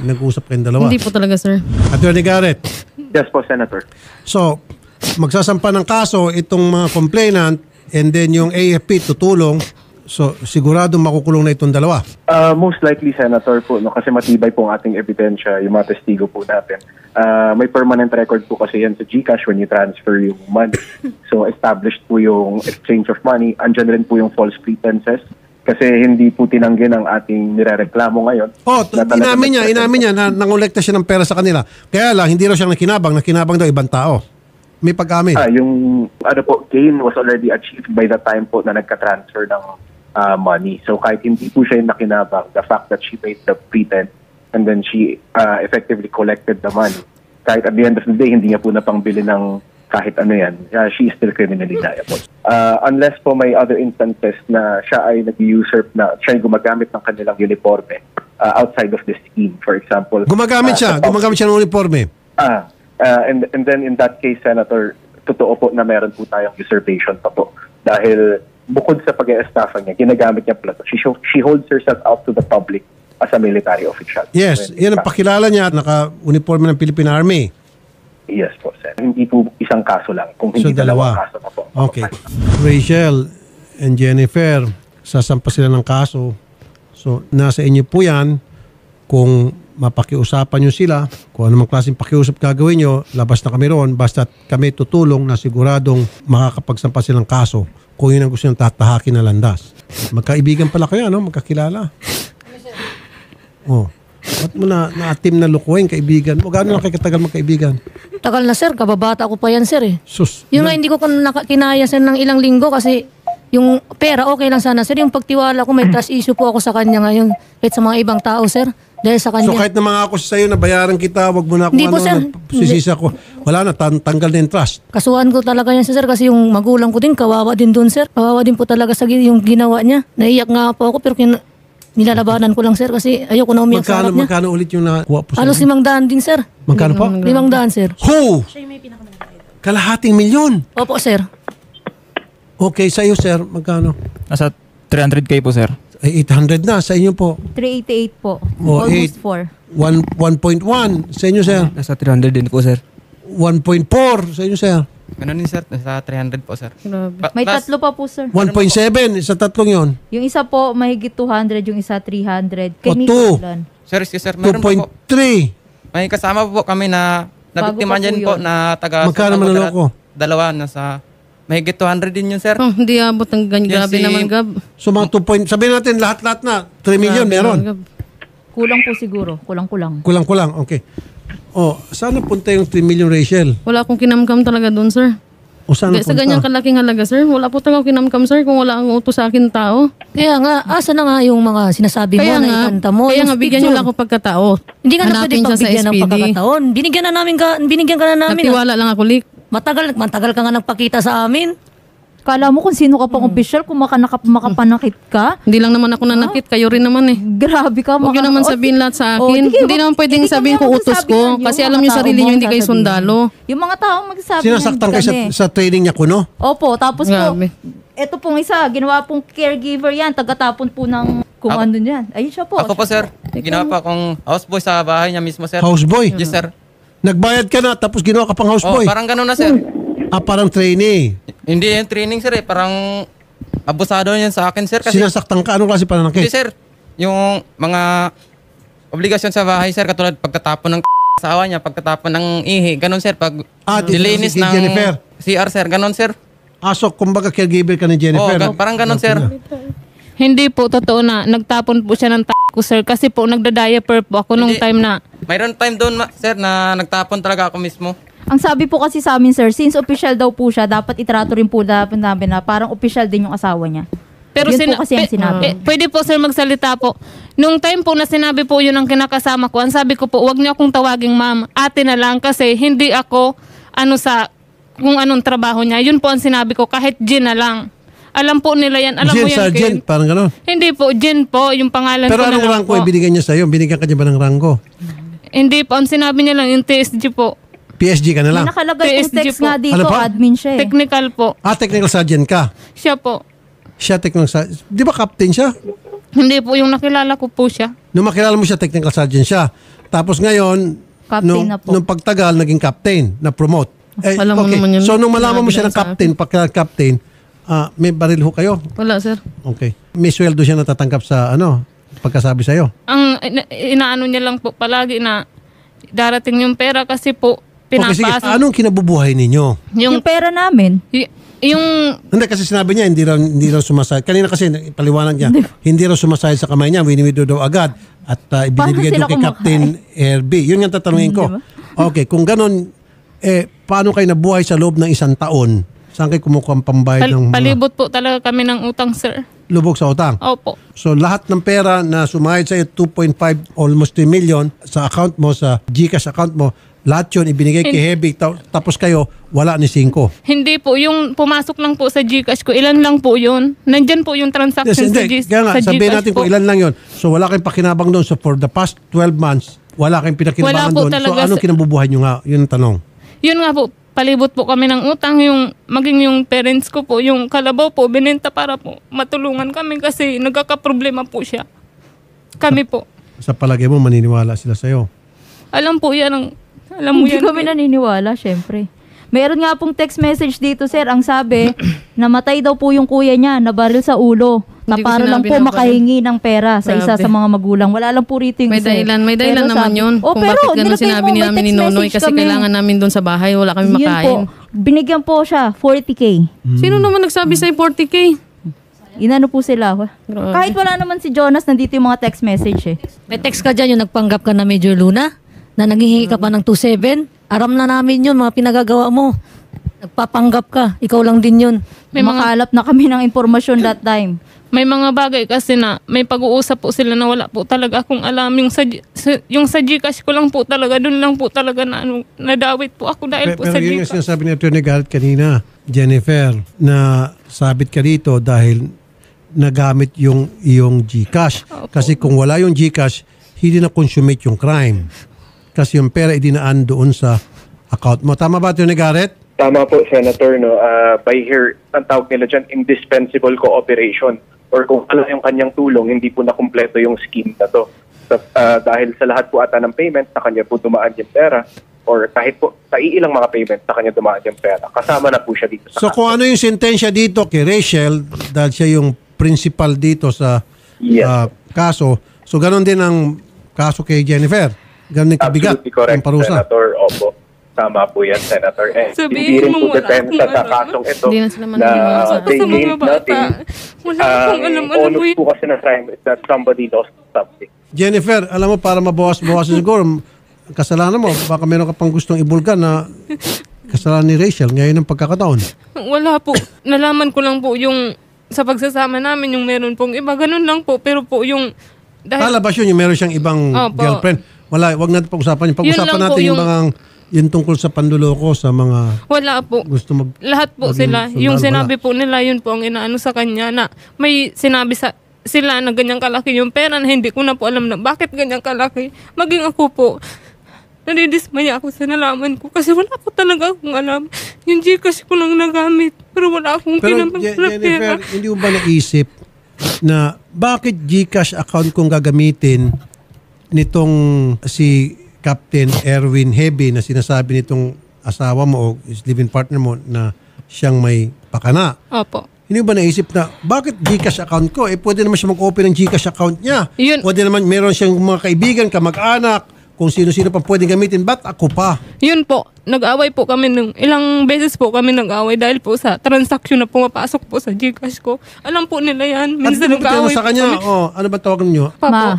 Speaker 1: nag-uusap kayong dalawa.
Speaker 3: Hindi po talaga, sir.
Speaker 1: Attorney Garrett.
Speaker 10: Yes po, Senator.
Speaker 1: So, magsasampa ng kaso itong mga complainant and then yung AFP tutulong. So, sigurado makukulong na itong dalawa.
Speaker 10: Most likely, Senator po, no, kasi matibay po ang ating ebidensya, yung mga testigo po natin. May permanent record po kasi yan sa GCash when you transfer yung money. So, established po yung exchange of money. Andyan rin po yung false pretenses kasi hindi po tinanggi ng ating nirereklamo ngayon. Na talagang
Speaker 1: Inamin niya na nangolekta siya ng pera sa kanila. Kaya lang, hindi raw siyang nakinabang daw ibang tao. May pag-amin.
Speaker 10: Yung gain was already achieved by the time po na nagka-transfer ng money. So kahit hindi po siya yung nakinabang, the fact that she made the pretense and then she effectively collected the money, kahit at the end of the day, hindi niya po napangbili ng kahit ano yan, she is still criminally liable. Unless po may other instances na siya ay nag-usurp na siya ay gumagamit ng kanilang uniforme outside of the scheme. For example,
Speaker 1: Gumagamit siya ng uniforme.
Speaker 10: And then in that case, Senator, totoo po na meron po tayong usurpation pa po. Dahil bukod sa pag-e-estafa niya, ginagamit niya plato. She holds herself out to the public as a military official.
Speaker 1: Yes, yan ang pakilala niya, naka-uniforme ng Philippine Army.
Speaker 10: Yes po, Sen. Hindi po isang kaso lang, kung
Speaker 1: So,
Speaker 10: hindi dalawang kaso pa po.
Speaker 1: Okay. Rachel and Jennifer, sasampa sila ng kaso. So, nasa inyo po yan kung mapakiusapan nyo sila, kung anumang klaseng pakiusap gagawin nyo, labas na kami roon, basta kami tutulong na siguradong makakapagsampa silang kaso kung yun ang gusto nyo tatahakin na landas. Magkaibigan pala kayo, no? Magkakilala. Oh. Ba't mo na-atim na lukuhin, kaibigan mo? Gaano na kayo katagal magkaibigan?
Speaker 4: Tagal na sir, kababata ko pa yan sir eh.
Speaker 1: Sus.
Speaker 4: Yung nga hindi ko kinaya sir ng ilang linggo kasi yung pera okay lang sana sir. Yung pagtiwala ko may trust issue po ako sa kanya ngayon. Kahit sa mga ibang tao sir. Dahil sa kanya.
Speaker 1: So kahit na mga ako sa'yo na bayaran kita, wag mo na
Speaker 4: Hindi po, sir.
Speaker 1: sisisa ko. Wala na, tanggal na yung trust.
Speaker 4: Kasuhan ko talaga yan sir kasi yung magulang ko din kawawa din doon sir. Kawawa din po talaga sa yung ginawa niya. Naiyak nga po ako pero nilalabanan ko lang sir kasi ayoko na umiyak sa harap niya.
Speaker 1: Magkano ulit yung nakuha po
Speaker 4: Halos 500 din sir.
Speaker 1: Magkano po?
Speaker 4: 500 sir.
Speaker 1: Ho! Kalahating milyon.
Speaker 4: Opo sir.
Speaker 1: Okay, sa iyo sir, magkano?
Speaker 6: Nasa 300K po, sir.
Speaker 1: Ay, 800 na. Sa inyo po?
Speaker 2: 388 po.
Speaker 1: O,
Speaker 2: Almost 4.
Speaker 1: 1.1. Sa inyo sir?
Speaker 11: Nasa 300 din po, sir.
Speaker 1: 1.4. Sa inyo sir?
Speaker 5: Ganun din, sir. Nasa 300 po, sir.
Speaker 2: May tatlo pa po, sir.
Speaker 1: 1.7. Sa tatlong yon.
Speaker 2: Yung isa po, mahigit 200. Yung isa, 300. Kay
Speaker 1: O,
Speaker 2: Nico
Speaker 1: two.
Speaker 2: Ulan.
Speaker 5: Sir, sir, meron pa po.
Speaker 1: 2.3.
Speaker 5: May kasama po kami na nabiktima
Speaker 2: Bago pa
Speaker 5: dyan
Speaker 2: po
Speaker 5: po
Speaker 2: yun.
Speaker 5: na taga...
Speaker 1: Magkano manloloko?
Speaker 5: Dalawa, nasa... Mahigit 200 din yun, sir.
Speaker 3: Oh, hindi abot ng grabe naman, Gab.
Speaker 1: So mga 2 point, sabihin natin lahat-lahat na 3 million
Speaker 3: Grabe
Speaker 1: meron.
Speaker 3: naman, Gab.
Speaker 2: Kulang po siguro. Kulang-kulang.
Speaker 1: Kulang-kulang, okay. Oh, saan punta yung 3 million, Rachel?
Speaker 3: Wala akong kinamkam talaga doon, sir.
Speaker 1: O saan
Speaker 3: Sa
Speaker 1: punta?
Speaker 3: ganyang kalaking halaga, sir. Wala po talaga akong kinamkam, sir, kung wala ang utos sa akin tao.
Speaker 4: Kaya nga, asa na nga yung mga sinasabi mo na ikanta mo?
Speaker 3: Kaya
Speaker 4: Yung
Speaker 3: nga, bigyan niyo
Speaker 4: picture.
Speaker 3: lang ako pagkatao.
Speaker 4: Hindi ka na pwede
Speaker 3: Hanapin siya sa
Speaker 4: pagbigyan ng
Speaker 3: SPD.
Speaker 4: pagkakataon. Binigyan ka na namin.
Speaker 3: Natiwala lang ako, Lik.
Speaker 4: Matagal ka nga nagpakita sa amin.
Speaker 2: Kala mo kung sino ka pang official, kung makapanakit ka.
Speaker 3: Hindi lang naman ako nanakit, kayo rin naman eh.
Speaker 2: Grabe ka.
Speaker 3: Huwag yun naman sabihin lahat sa akin. Hindi naman pwedeng sabihin ko utos ko. Kasi alam niyo sarili niyo, hindi kayo sundalo.
Speaker 2: Yung mga taong magsasabi
Speaker 1: Sinasaktan kayo sa training niya kuno?
Speaker 2: Opo, tapos
Speaker 3: Grabe.
Speaker 2: po, eto pong isa, ginawa pong caregiver yan, tagatapon po ng kung ano yan. Ayun siya po.
Speaker 5: Ako po, sir. Ginawa pa akong houseboy sa bahay niya mismo, sir.
Speaker 1: Houseboy?
Speaker 5: Yes, sir.
Speaker 1: Nagbayad ka na tapos ginawa ka pang
Speaker 5: Oh,
Speaker 1: houseboy?
Speaker 5: parang ganun na, sir.
Speaker 1: Parang trainee.
Speaker 5: Hindi yung training, sir, eh. Parang abusado yan sa akin, sir. Kasi,
Speaker 1: Sinasaktan ka? Anong klase
Speaker 5: hindi,
Speaker 1: pananakit?
Speaker 5: sir. Yung mga obligasyon sa bahay, sir, katulad pagtatapon ng asawa niya, pagtatapon ng ihi, ganun, sir. Pag dilinis
Speaker 1: si
Speaker 5: ng
Speaker 1: Jennifer.
Speaker 5: CR, sir, ganun, sir.
Speaker 1: So, kumbaga caregiver ka ni Jennifer.
Speaker 5: Parang ganun, sir.
Speaker 7: Hindi po totoo na nagtapon po siya ng ko, sir. Kasi po nagda-diaper po ako nung
Speaker 5: Hindi.
Speaker 7: time na
Speaker 5: Mayroon time doon, sir, na nagtapon talaga ako mismo.
Speaker 2: Ang sabi po kasi sa amin, sir, since official daw po siya, dapat itrato rin po namin na parang official din yung asawa niya.
Speaker 7: Pero
Speaker 2: Yun po kasi ang sinabi.
Speaker 7: pwede po sir magsalita po. Nung time po na sinabi po yun ang kinakasama ko, ang sabi ko po, wag niyo akong tawaging ma'am. Ate na lang kasi hindi ako kung anong trabaho niya. Yun po ang sinabi ko, kahit Jen na lang. Alam po nila yan. Alam
Speaker 1: Jen,
Speaker 7: mo yan,
Speaker 1: Sergeant,
Speaker 7: Ken.
Speaker 1: parang gano'n.
Speaker 7: Hindi po, Jen po, yung pangalan
Speaker 1: Pero
Speaker 7: ko na
Speaker 1: anong
Speaker 7: lang
Speaker 1: rangko
Speaker 7: po.
Speaker 1: ibinigay niya sa'yo? Binigyan ka niya ba ng rangko?
Speaker 7: Hindi po, ang sinabi niya lang yung TSG po.
Speaker 1: PSG ka na lang?
Speaker 2: May nakalagay yung
Speaker 7: PSG
Speaker 2: text
Speaker 7: po.
Speaker 2: nga dito,
Speaker 1: Ano po?
Speaker 2: admin siya eh.
Speaker 7: Technical po.
Speaker 1: Technical sergeant ka?
Speaker 7: Siya po.
Speaker 1: Siya technical sergeant. Di ba captain siya?
Speaker 7: Hindi po, yung nakilala ko po siya.
Speaker 1: Nung makilala mo siya, technical sergeant siya. Tapos ngayon,
Speaker 2: Captain na po.
Speaker 1: nung pagtagal, naging captain, na-promote.
Speaker 3: Alam mo naman yun.
Speaker 1: So nung malaman mo
Speaker 3: Sinabi
Speaker 1: siya
Speaker 3: lang
Speaker 1: ng
Speaker 3: sa
Speaker 1: captain, pagka-captain, may baril ho kayo?
Speaker 3: Wala, sir.
Speaker 1: Okay. May sweldo siya natatanggap sa pagkasabi sa'yo?
Speaker 7: Ang inaano niya lang po palagi na darating yung pera kasi po
Speaker 1: Okay, sige.
Speaker 7: pinapasa.
Speaker 1: Anong kinabubuhay ninyo?
Speaker 2: Yung pera namin.
Speaker 7: Yung
Speaker 1: Hindi, kasi sinabi niya, hindi raw sumasahid. Kanina kasi, paliwanag niya, hindi raw sumasahid sa kamay niya, winiwidro daw agad at ibinibigay
Speaker 2: Paano
Speaker 1: doon kay
Speaker 2: sila
Speaker 1: Captain RB. Yun yung tatanungin ko. Okay, kung ganon, paano kayo nabuhay sa loob ng 1 taon? Saan kayo kumukuha ang pambayad ng mga
Speaker 7: palibot po talaga kami ng utang, sir.
Speaker 1: lubog sa utang?
Speaker 7: Opo.
Speaker 1: So lahat ng pera na sumahid sa 2.5, almost 3 million sa account mo, sa GCash account mo, Lahat yun, ibinigay kay Heavy, tapos kayo, wala ni 5.
Speaker 7: Hindi po, yung pumasok lang po sa GCash ko, ilan lang po yun. Nandyan po yung transaction
Speaker 1: Kaya nga,
Speaker 7: sa
Speaker 1: sabihin
Speaker 7: GCash
Speaker 1: natin
Speaker 7: po.
Speaker 1: kung ilan lang yun. So wala kayong pakinabang doon. So for the past 12 months, wala kayong pinakinabangan
Speaker 7: Wala po
Speaker 1: doon. So
Speaker 7: talaga
Speaker 1: anong kinabubuhay nyo nga? Yun ang tanong.
Speaker 7: Yun nga po, palibot po kami ng utang, yung maging yung parents ko po, yung kalabaw po, binenta para po matulungan kami kasi nagkakaproblema po siya. Kami po.
Speaker 1: Sa palagay mo, maniniwala sila sa'yo.
Speaker 7: Alam po yan, alam mo
Speaker 2: Hindi
Speaker 7: yan.
Speaker 2: kami naniniwala, syempre. Meron nga pong text message dito, sir. Ang sabi, namatay daw po yung kuya niya, nabaril sa ulo. Na
Speaker 3: Hindi ko
Speaker 2: para lang
Speaker 3: sinabi
Speaker 2: po
Speaker 3: na
Speaker 2: makahingi ng pera sa isa
Speaker 3: Grabe.
Speaker 2: sa mga magulang. Wala lang po rito yung
Speaker 3: May
Speaker 2: isa.
Speaker 3: dahilan
Speaker 2: Pero
Speaker 3: naman
Speaker 2: sabi-
Speaker 3: yun.
Speaker 2: Oh,
Speaker 3: Kung
Speaker 2: pero
Speaker 3: bakit ganun
Speaker 2: nilagay
Speaker 3: sinabi
Speaker 2: mo, may
Speaker 3: namin ni
Speaker 2: text
Speaker 3: Nonoy
Speaker 2: message
Speaker 3: kasi
Speaker 2: kami.
Speaker 3: kailangan namin doon sa bahay. Wala kami
Speaker 2: Yun
Speaker 3: makain.
Speaker 2: po. Binigyan po siya, 40K.
Speaker 3: Sino naman nagsabi sa'yo 40K?
Speaker 2: Inano po sila.
Speaker 3: Grabe.
Speaker 2: Kahit wala naman si Jonas, nandito yung mga text message eh.
Speaker 4: May text ka dyan yung nagpanggap ka na Major Luna na nanghihingi ka pa ng 2.7. Aram na namin yun, mga pinagagawa mo. Nagpapanggap ka. Ikaw lang din yun.
Speaker 7: May mga,
Speaker 2: Makakalap na kami ng impormasyon that time.
Speaker 7: may mga bagay kasi na may pag-uusap po sila na wala po talaga akong alam. Yung sa GCash ko lang po talaga, doon lang po talaga na nadawit po ako dahil po
Speaker 1: Pero
Speaker 7: sa
Speaker 1: yun yung
Speaker 7: GCash.
Speaker 1: sinasabi ni Atty. Garrett kanina, Jennifer, na sabit ka rito dahil nagamit yung iyong GCash. Kasi kung wala yung GCash, hindi na consummate yung crime. Kasi yung pera idinaan doon sa account mo. Tama ba, Atty. Garrett?
Speaker 10: Tama po, Senator. No? By here, ang tawag nila dyan, indispensable cooperation. Or kung ano yung kanyang tulong, hindi po nakumpleto yung scheme na to. So, dahil sa lahat po ata ng payment, sa kanya po dumaan yung pera. Or kahit po sa iilang mga payment, sa kanya dumaan yung pera. Kasama na po siya dito.
Speaker 1: So kung ano yung sentensya dito kay Rachel, dahil siya yung principal dito sa
Speaker 10: Yes.
Speaker 1: kaso, so ganon din ang kaso kay Jennifer. Ganon din kabigat
Speaker 10: Absolutely correct,
Speaker 1: ang parusa.
Speaker 10: Senator. Opo. Tama po yan, Senator.
Speaker 7: Sabihin
Speaker 10: hindi rin
Speaker 7: mo,
Speaker 10: po
Speaker 7: wala
Speaker 10: depensa
Speaker 7: akong
Speaker 10: sa
Speaker 7: alam.
Speaker 10: kasong ito
Speaker 3: Hindi na sila maniniwala sa
Speaker 10: they
Speaker 7: sa mga
Speaker 10: gained
Speaker 7: bata.
Speaker 10: nothing.
Speaker 7: Wala akong alam mo
Speaker 10: Onus
Speaker 7: yun.
Speaker 10: po kasi na crime is that somebody lost something.
Speaker 1: Jennifer, alam mo, para mabawas-bawas siguro, kasalanan mo, baka meron ka pang gustong ibulgan na kasalanan ni Rachel ngayon ng pagkakataon.
Speaker 7: Wala po. Nalaman ko lang po yung sa pagsasama namin yung meron pong iba. Ganun lang po. Pero po yung dahil
Speaker 1: Palabas yun, yung meron siyang ibang
Speaker 7: Opo.
Speaker 1: girlfriend. Wala, wag natin pag-usapan yun. Pag-usapan
Speaker 7: Yun lang
Speaker 1: natin
Speaker 7: po
Speaker 1: yung
Speaker 7: yung-
Speaker 1: mga yung tungkol sa panluloko sa mga
Speaker 7: wala po.
Speaker 1: gusto mag...
Speaker 7: Lahat po
Speaker 1: maging
Speaker 7: sila.
Speaker 1: sundalo,
Speaker 7: Yung
Speaker 1: wala.
Speaker 7: sinabi po nila, yun po ang inaano sa kanya na may sinabi sa sila na ganyang kalaki yung pera na hindi ko na po alam na bakit ganyang kalaki. Maging ako po, nadidismaya ako sa nalaman ko kasi wala po talaga akong alam. Yung Gcash ko lang nagamit pero wala akong
Speaker 1: Pero
Speaker 7: kinamang na pera.
Speaker 1: Jennifer, hindi mo ba naisip na bakit GCash account kong gagamitin nitong si Captain Erwin Hebe na sinasabi nitong asawa mo o is living partner mo na siyang may pakana?
Speaker 7: Opo.
Speaker 1: Hindi mo ba naisip na bakit GCash account ko? Eh pwede naman siya mag-open ng GCash account niya.
Speaker 7: Yun.
Speaker 1: Pwede naman meron siyang mga kaibigan, kamag-anak, kung sino-sino pa pwede gamitin. Ba't ako pa?
Speaker 7: Yun po, nag-away po kami ng ilang beses po kami nag-away dahil po sa transaction na pumapasok po sa Gcash ko. Alam po nila yan.
Speaker 1: At
Speaker 7: Minsan
Speaker 1: hindi mo
Speaker 7: nag-away
Speaker 1: sa
Speaker 7: po
Speaker 1: kanya,
Speaker 7: kami.
Speaker 1: ano ba tawag ninyo?
Speaker 2: Pa.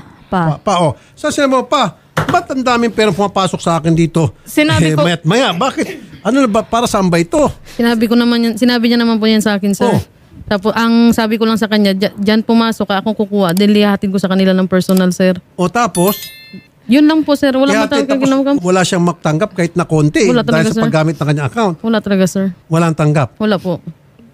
Speaker 1: Oh. Saan sila mo, ba't ang daming perang pumapasok sa akin dito?
Speaker 7: Sinabi ko-
Speaker 1: Maya't maya, bakit? Ano na ba, para saan ba ito?
Speaker 3: Sinabi niya naman po yan sa akin, sir.
Speaker 1: Oh.
Speaker 3: Tapos, ang sabi ko lang sa kanya, dyan pumasok ka, akong kukuha. Then, lihatid ko sa kanila ng personal, sir.
Speaker 1: O tapos,
Speaker 3: Yun lang po, sir. Wala
Speaker 1: kaya
Speaker 3: matangkang ginawag.
Speaker 1: wala siyang magtanggap kahit na konti
Speaker 3: Wala talaga,
Speaker 1: dahil sa
Speaker 3: sir.
Speaker 1: paggamit ng kanyang account.
Speaker 3: Wala talaga, sir.
Speaker 1: Walang tanggap.
Speaker 3: Wala po.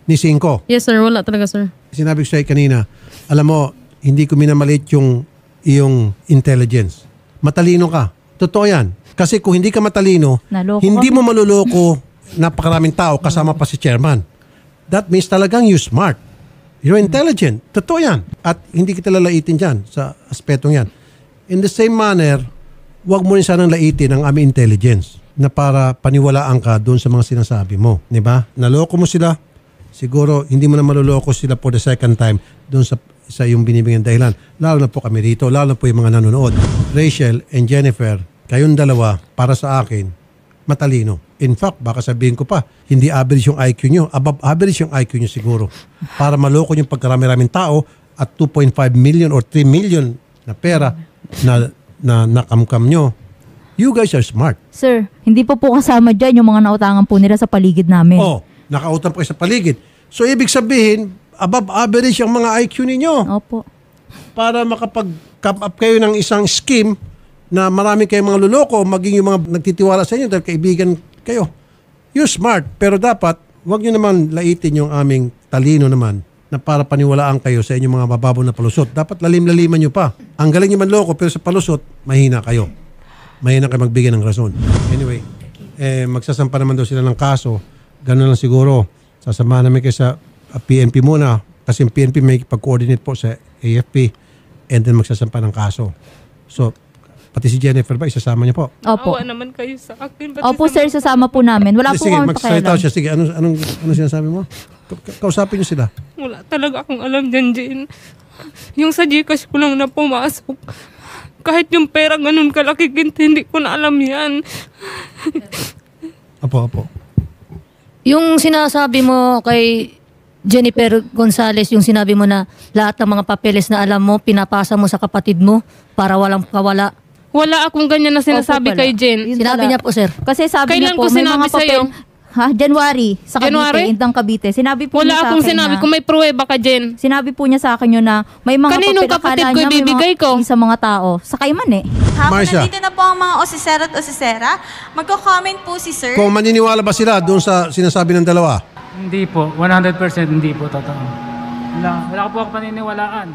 Speaker 1: Ni Cinco.
Speaker 3: Yes, sir. Wala talaga, sir.
Speaker 1: Sinabi ko sa'yo kanina, alam mo, hindi ko minamalit yung iyong intelligence. Matalino ka. Totoo yan. Kasi kung hindi ka matalino,
Speaker 2: Naloko
Speaker 1: hindi
Speaker 2: kami.
Speaker 1: mo maluloko napakaraming tao kasama pa si chairman. That means talagang you smart. You're intelligent. Totoo yan. At hindi kita lalaitin dyan sa aspetong yan. In the same manner, huwag mo rin sanang laitin ang aming intelligence na para paniwalaan ka doon sa mga sinasabi mo. Di ba? Naloko mo sila, siguro hindi mo na maluloko sila for the second time doon sa iyong binibigyan dahilan. Lalo na po kami rito, lalo na po yung mga nanonood. Rachel and Jennifer, kayong dalawa, para sa akin, matalino. In fact, baka sabihin ko pa, hindi average yung IQ nyo. Above average yung IQ nyo siguro. Para maloko yung pagkarami-raming tao at 2.5 million or 3 million na pera na nakamkam nyo. You guys are smart.
Speaker 2: Sir, hindi po kasama dyan yung mga nautangan po nila sa paligid namin.
Speaker 1: Oh, nakautang pa kayo sa paligid. So, ibig sabihin, above average yung mga IQ ninyo.
Speaker 2: Opo.
Speaker 1: Para makapag-come up kayo ng isang scheme na marami kayong mga luloko, maging yung mga nagtitiwala sa inyo dahil kaibigan kayo. You're smart, pero dapat wag nyo naman laitin yung aming talino naman na para paniwalaan kayo sa inyong mga mababaw na palusot. Dapat lalim-laliman nyo pa. Ang galing nyo manloko, pero sa palusot, mahina kayo. Mahina kayo magbigay ng rason. Anyway, magsasampa naman daw sila ng kaso. Ganun lang siguro. Sasamahan namin kayo sa PNP muna. Kasi yung PNP may pag-coordinate po sa AFP and then magsasampa ng kaso. So, pati si Jennifer ba, isasama niya po?
Speaker 2: Opo.
Speaker 7: Awa naman kayo sa akin.
Speaker 2: Opo sir, sasama po namin. Wala po
Speaker 1: Sige,
Speaker 2: kami
Speaker 1: magsalita
Speaker 2: pakialam.
Speaker 1: siya. Sige, ano sinasabi mo? Kausapin niyo sila.
Speaker 7: Wala talaga akong alam dyan, Jen. Yung sa Gcash ko lang na pumasok. Kahit yung pera ganun kalaki, hindi ko na alam yan.
Speaker 1: Opo.
Speaker 4: Yung sinasabi mo kay Jennifer Gonzalez, yung sinabi mo na lahat ng mga papeles na alam mo, pinapasa mo sa kapatid mo para walang kawala.
Speaker 7: Wala akong ganyan na sinasabi
Speaker 2: Opo pala.
Speaker 7: kay Jen.
Speaker 2: Yun
Speaker 4: Sinabi
Speaker 2: pala.
Speaker 4: niya po, sir.
Speaker 2: Kasi sabi
Speaker 7: Kailan
Speaker 2: niya po,
Speaker 7: ko
Speaker 2: may
Speaker 7: sinabi
Speaker 2: mga papel.
Speaker 7: sa'yo?
Speaker 2: January, sa Cavite,
Speaker 7: January?
Speaker 2: Indang Cavite. Sinabi po
Speaker 7: Wala
Speaker 2: niya sa
Speaker 7: akong
Speaker 2: akin
Speaker 7: sinabi.
Speaker 2: na,
Speaker 7: Kung may pruweba ka, Jen.
Speaker 2: sinabi po niya sa akin yun na may mga
Speaker 7: Kaninong
Speaker 2: papel,
Speaker 7: kapatid
Speaker 2: akala
Speaker 7: ko
Speaker 2: niya may
Speaker 7: ibibigay
Speaker 2: mga-
Speaker 7: ko?
Speaker 2: Sa mga tao. Sa Kayman eh.
Speaker 11: Hapon
Speaker 1: Marcia.
Speaker 11: nandito na po ang mga osisera at osisera. Magko-comment po si sir.
Speaker 1: Kung maniniwala ba sila doon sa sinasabi ng dalawa?
Speaker 12: Hindi po, 100% hindi po totoo. Wala ko po ako paniniwalaan.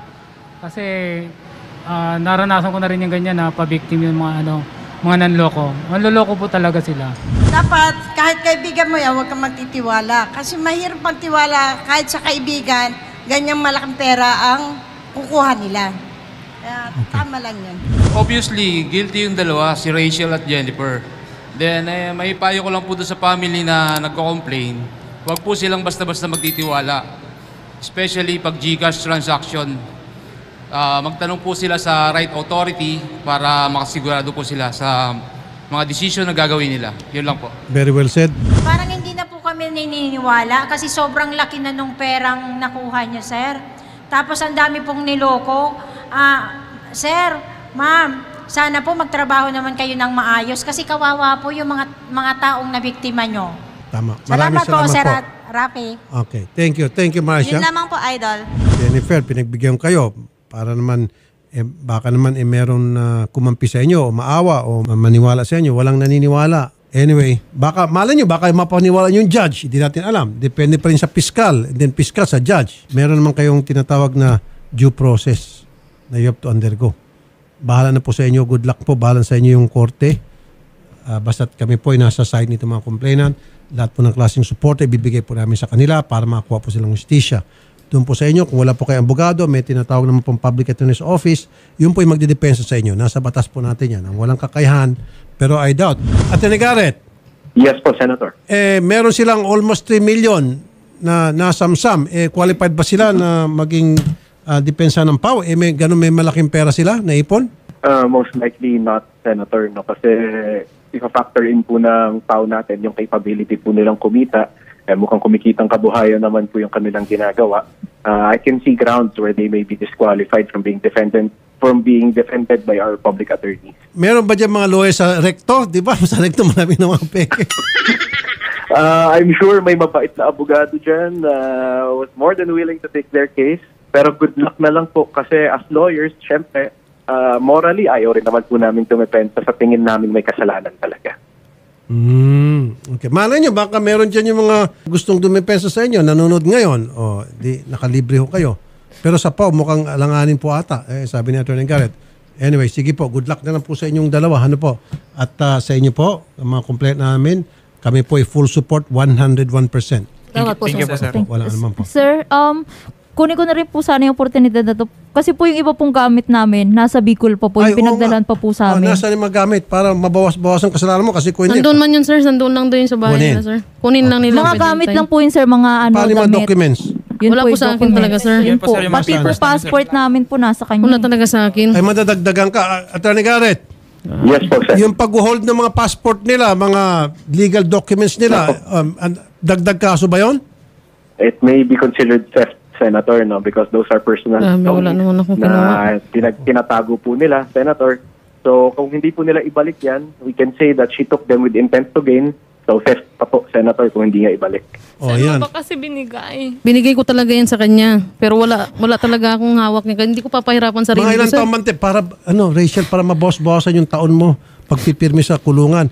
Speaker 12: Kasi naranasan ko na rin yung ganyan na pa-victim yung mga nanloko. Manloloko po talaga sila.
Speaker 11: Dapat kahit kaibigan mo yan, huwag kang magtitiwala. Kasi mahirap magtiwala kahit sa kaibigan, ganyang malaking pera ang kukuha nila. Kaya tama lang yan.
Speaker 13: Obviously, guilty yung dalawa, si Rachel at Jennifer. Then, may payo ko lang po doon sa family na nagko-complain. Huwag po silang basta-basta magtitiwala. Especially pag Gcash transaction. Magtanong po sila sa right authority para makasigurado po sila sa mga decision na gagawin nila. Yun lang po.
Speaker 1: Very well said.
Speaker 14: Parang hindi na po kami naniniwala kasi sobrang laki na nung perang nakuha niya, sir. Tapos ang dami pong niloko. Sir, ma'am, sana po magtrabaho naman kayo ng maayos kasi kawawa po yung mga taong nabiktima nyo.
Speaker 1: Tama.
Speaker 14: Salamat po, Sir
Speaker 1: po.
Speaker 14: Rafi.
Speaker 1: Okay. Thank you. Thank you, Marcia.
Speaker 11: Yun lamang po, idol.
Speaker 1: Jennifer, pinagbigyan kayo para naman baka naman meron kumampi sa inyo o maawa o maniwala sa inyo. Walang naniniwala. Anyway, baka malay nyo, baka mapaniwala yung judge. Hindi natin alam. Depende pa rin sa piskal. And then piskal sa judge. Meron naman kayong tinatawag na due process na you have to undergo. Bahala na po sa inyo. Good luck po. Bahala sa inyo yung korte. Basta't kami po ay nasa side nito mga complainant. Lahat po ng klaseng support ay bibigay po namin sa kanila para makakuha po silang justisya. Doon po sa inyo, kung wala po kayong abogado, may tinatawag naman pong public attorney's office, yun po yung magdidepensa sa inyo. Nasa batas po natin yan. Ang walang kakayahan, pero I doubt. Attorney Garrett.
Speaker 10: Yes po, Senator.
Speaker 1: Meron silang almost 3 million na nasamsam. Qualified ba sila na maging depensa ng PAW? May malaking pera sila na ipon?
Speaker 10: Most likely not, Senator, no? Kasi i-factor in po ng PAW natin yung capability po nilang kumita. Mukhang kumikitang kabuhayan naman po yung kanilang ginagawa. I can see grounds where they may be disqualified from being defended by our public attorneys.
Speaker 1: Meron ba dyan mga lawyer sa recto? Di ba? Sa recto marami na mga peke.
Speaker 10: I'm sure may mabait na abogado dyan was more than willing to take their case. Pero good luck na lang po kasi as lawyers, syempre, morally, ayaw rin naman po namin tumepensa sa tingin namin may kasalanan talaga.
Speaker 1: Okay. Malay nyo, baka meron dyan yung mga gustong dumipensa sa inyo, nanonood ngayon. O, di, nakalibre ho kayo. Pero sa PAW, mukhang alanganin po ata. Sabi ni Atty. Garrett. Anyway, sige po, good luck na lang po sa inyong dalawa. Ano po? At sa inyo po, ang mga complaint namin, kami po ay full support, 101%.
Speaker 4: Salamat po,
Speaker 6: sir.
Speaker 1: Wala naman po.
Speaker 2: Sir, kunin ko na rin po sana yung oportunidad na to. Kasi po yung iba pong gamit namin, nasa Bicol pa po, yung pinagdalan pa po sa amin.
Speaker 1: Nasaan yung mga gamit para mabawas-bawasan kasalanan mo kasi kung hindi.
Speaker 3: Nandun man yun, sir. Nandun lang doon sa bahay
Speaker 1: Kunin.
Speaker 3: nila, sir. Kunin lang nila.
Speaker 2: Mga gamit lang po yun, sir, mga
Speaker 1: Paano yung mga
Speaker 2: damit.
Speaker 1: documents?
Speaker 2: Yun
Speaker 3: Wala po sa akin
Speaker 2: documents.
Speaker 3: talaga, sir.
Speaker 2: Yun
Speaker 6: Yun po,
Speaker 2: po.
Speaker 6: sir, yung
Speaker 2: Pati
Speaker 6: mga
Speaker 2: po
Speaker 6: standards
Speaker 2: passport namin po nasa kanya.
Speaker 3: Wala talaga sa akin.
Speaker 1: Ay madadagdagan ka. Atty. Garrett,
Speaker 10: Yes po, sir.
Speaker 1: yung pag-hold ng mga passport nila, mga legal documents nila, dagdag kaso ba yun?
Speaker 10: It may be considered theft, Senator, no? Because those are personal
Speaker 3: Wala naman akong
Speaker 10: na tinatago po nila, Senator. So kung hindi po nila ibalik yan, we can say that she took them with intent to gain So, theft pa po, Senator, kung hindi niya ibalik.
Speaker 1: Oh, yan.
Speaker 7: Ba kasi binigay?
Speaker 3: Binigay ko talaga yan sa kanya. Pero wala talaga akong hawak niya. Hindi ko papahirapan sarili
Speaker 1: Mga
Speaker 3: ko,
Speaker 1: ilang
Speaker 3: sir.
Speaker 1: taon man, para, Rachel, para mabawas-bawasan yung taon mo, pagpipirmi sa kulungan,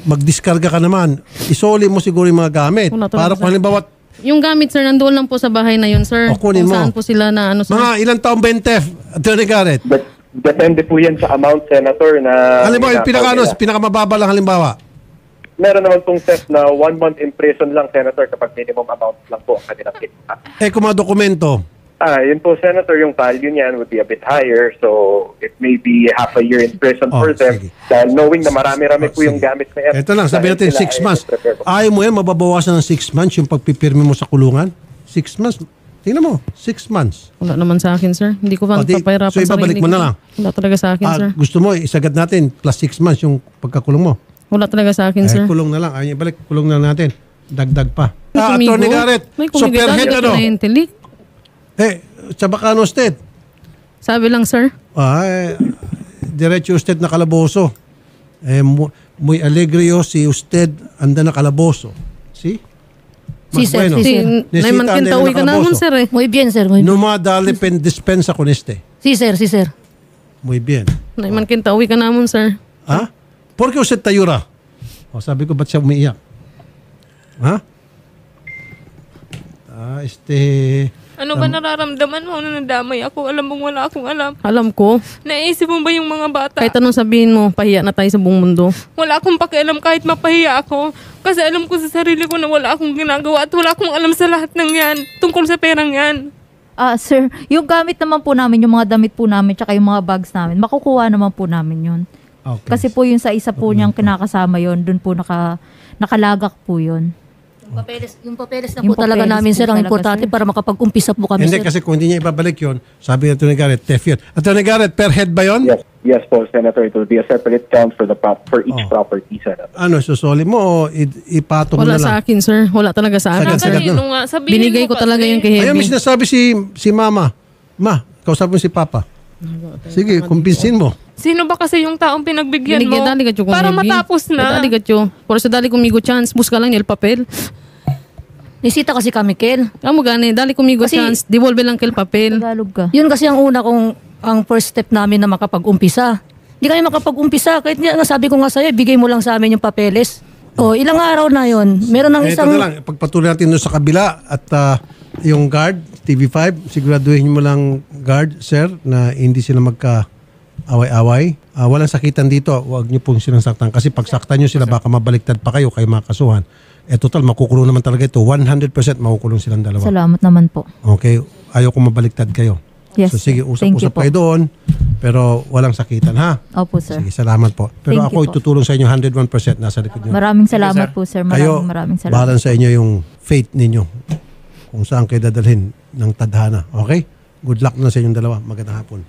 Speaker 1: magdiskarga ka naman, isoli mo siguro yung mga gamit.
Speaker 3: Wala talaga,
Speaker 1: Para kung
Speaker 3: sir.
Speaker 1: halimbawa,
Speaker 3: Yung gamit, sir, nandoon lang po sa bahay na yun, sir.
Speaker 1: O, kunin
Speaker 3: Kung
Speaker 1: mo.
Speaker 3: saan po sila na sir.
Speaker 1: mga ilang taon ba yung theft, Attorney Garrett?
Speaker 10: But depende po yan sa amount, Senator, na...
Speaker 1: Halimbawa, yung pinakamababa lang halimbawa.
Speaker 10: Meron naman pong theft na 1 month in prison lang, Senator, kapag minimum amount lang po ang kanilang kita.
Speaker 1: Kung mga dokumento,
Speaker 10: Yun po, Senator, yung value niyan would be a bit higher. So, it may be half a year in prison for them. Dahil knowing na marami-rami po yung gamit na yan.
Speaker 1: ito lang, sabi natin 6 months. Ayaw mo yan, mababawasan ng 6 months yung pagpipirmi mo sa kulungan? 6 months? Tingnan mo, 6 months.
Speaker 3: Wala naman sa akin, sir. Hindi ko papahirapan
Speaker 1: so ibabalik mo na lang?
Speaker 3: Wala talaga sa akin, sir.
Speaker 1: Gusto mo, isagad natin plus 6 months yung pagkakulong mo?
Speaker 3: Wala talaga sa akin, sir.
Speaker 1: Kulong na lang. Ayaw niya balik, kulong na natin. Dagdag pa.
Speaker 3: May
Speaker 1: Attorney Garrett, so per head ano? Sa Bacano State.
Speaker 3: Sabi lang, sir.
Speaker 1: Diretso usted na kalaboso. Muy alegrio si usted anda na kalaboso. Si?
Speaker 4: Sí, sir.
Speaker 1: Bueno.
Speaker 4: Sí, sir.
Speaker 3: Naiman kintawi ka naman, sir, eh.
Speaker 4: Muy bien, sir. Muy bien.
Speaker 1: Numa dali pen dispensa con este.
Speaker 4: Sí, sir. Sí, sir.
Speaker 1: Muy bien.
Speaker 3: Naiman kintawi ka naman, sir.
Speaker 1: Ha? ¿Por qué usted tayura? Sabi ko, ba't siya umiiyak? Ha?
Speaker 7: Ano ba nararamdaman mo na nadamay ako? Alam mong wala akong alam.
Speaker 3: Alam ko.
Speaker 7: Naisip mo ba yung mga bata?
Speaker 3: Kahit anong sabihin mo, pahiya na tayo sa buong mundo.
Speaker 7: Wala akong pakialam kahit mapahiya ako. Kasi alam ko sa sarili ko na wala akong ginagawa at wala akong alam sa lahat ng yan. Tungkol sa perang yan.
Speaker 2: Sir, yung gamit naman po namin, yung mga damit po namin, tsaka yung mga bags namin, makukuha naman po namin yun.
Speaker 1: Okay.
Speaker 2: Kasi po yung sa isa po niyang kinakasama yun, dun po nakalagak po yun.
Speaker 4: Yung papeles na po talaga namin, sir, ang importante para makapag-umpisa po kami,
Speaker 1: Hindi,
Speaker 4: sir.
Speaker 1: kasi kung hindi niya ibabalik yun, sabi ni Attorney Garrett, theft yun. Attorney Garrett, per head ba yun?
Speaker 10: Yes po, Senator. It will be a separate count for each property, Senator.
Speaker 1: Susoli mo o ipatong mo
Speaker 3: Wala
Speaker 1: na lang?
Speaker 3: sa akin, sir. Wala talaga sa akin. Binigay ko talaga yung kay
Speaker 1: Ayaw,
Speaker 3: Heavy.
Speaker 1: may sinasabi si Mama. Ma, kausapin mo si Papa. Sige, kumpinsin mo.
Speaker 7: Sino ba kasi yung taong pinagbigyan mo?
Speaker 3: Dali ka
Speaker 7: Para matapos na.
Speaker 3: Dali ka Por sa dali kumigo chance, buska lang nil papel.
Speaker 4: Nisita kasi kami, Kel.
Speaker 3: Amo gani, dali kumigo
Speaker 4: Kasi-
Speaker 3: chance, devolve lang kel papel.
Speaker 2: Tagalog ka.
Speaker 4: Yun kasi ang una ang first step namin na makapag-umpisa. Hindi kami makapag-umpisa. Kahit nga sabi ko nga sa'yo, bigay mo lang sa amin yung papeles. Ilang araw na yun. Meron ng
Speaker 1: Ito
Speaker 4: isang...
Speaker 1: na lang, pagpatuloy natin doon sa kabila at yung guard, TV5, siguraduhin mo lang guard, sir, na hindi sila magka-away-away. Walang sakitan dito, huwag niyo pong silang saktan. Kasi pag saktan niyo sila, baka mabaliktad pa kayo makasuhan. Total, makukulong naman talaga ito. 100% makukulong silang dalawa.
Speaker 2: Salamat naman po.
Speaker 1: Okay, ayaw ko mabaliktad kayo.
Speaker 2: Yes,
Speaker 1: So sige,
Speaker 2: sir. Thank you
Speaker 1: usap-usap
Speaker 2: po.
Speaker 1: kayo doon, pero walang sakitan, ha?
Speaker 2: Opo, sir.
Speaker 1: Sige, salamat po. Pero
Speaker 2: Thank
Speaker 1: ako
Speaker 2: you po.
Speaker 1: itutulong sa inyo 101%, nasa likod niyo.
Speaker 2: Maraming salamat po, sir.
Speaker 1: Kayo,
Speaker 2: Maraming salamat.
Speaker 1: bahalan sa inyo yung faith ninyo. Kung saan kayo dadalhin ng tadhana. Okay? Good luck na sa inyong dalawa. Magandang hapon.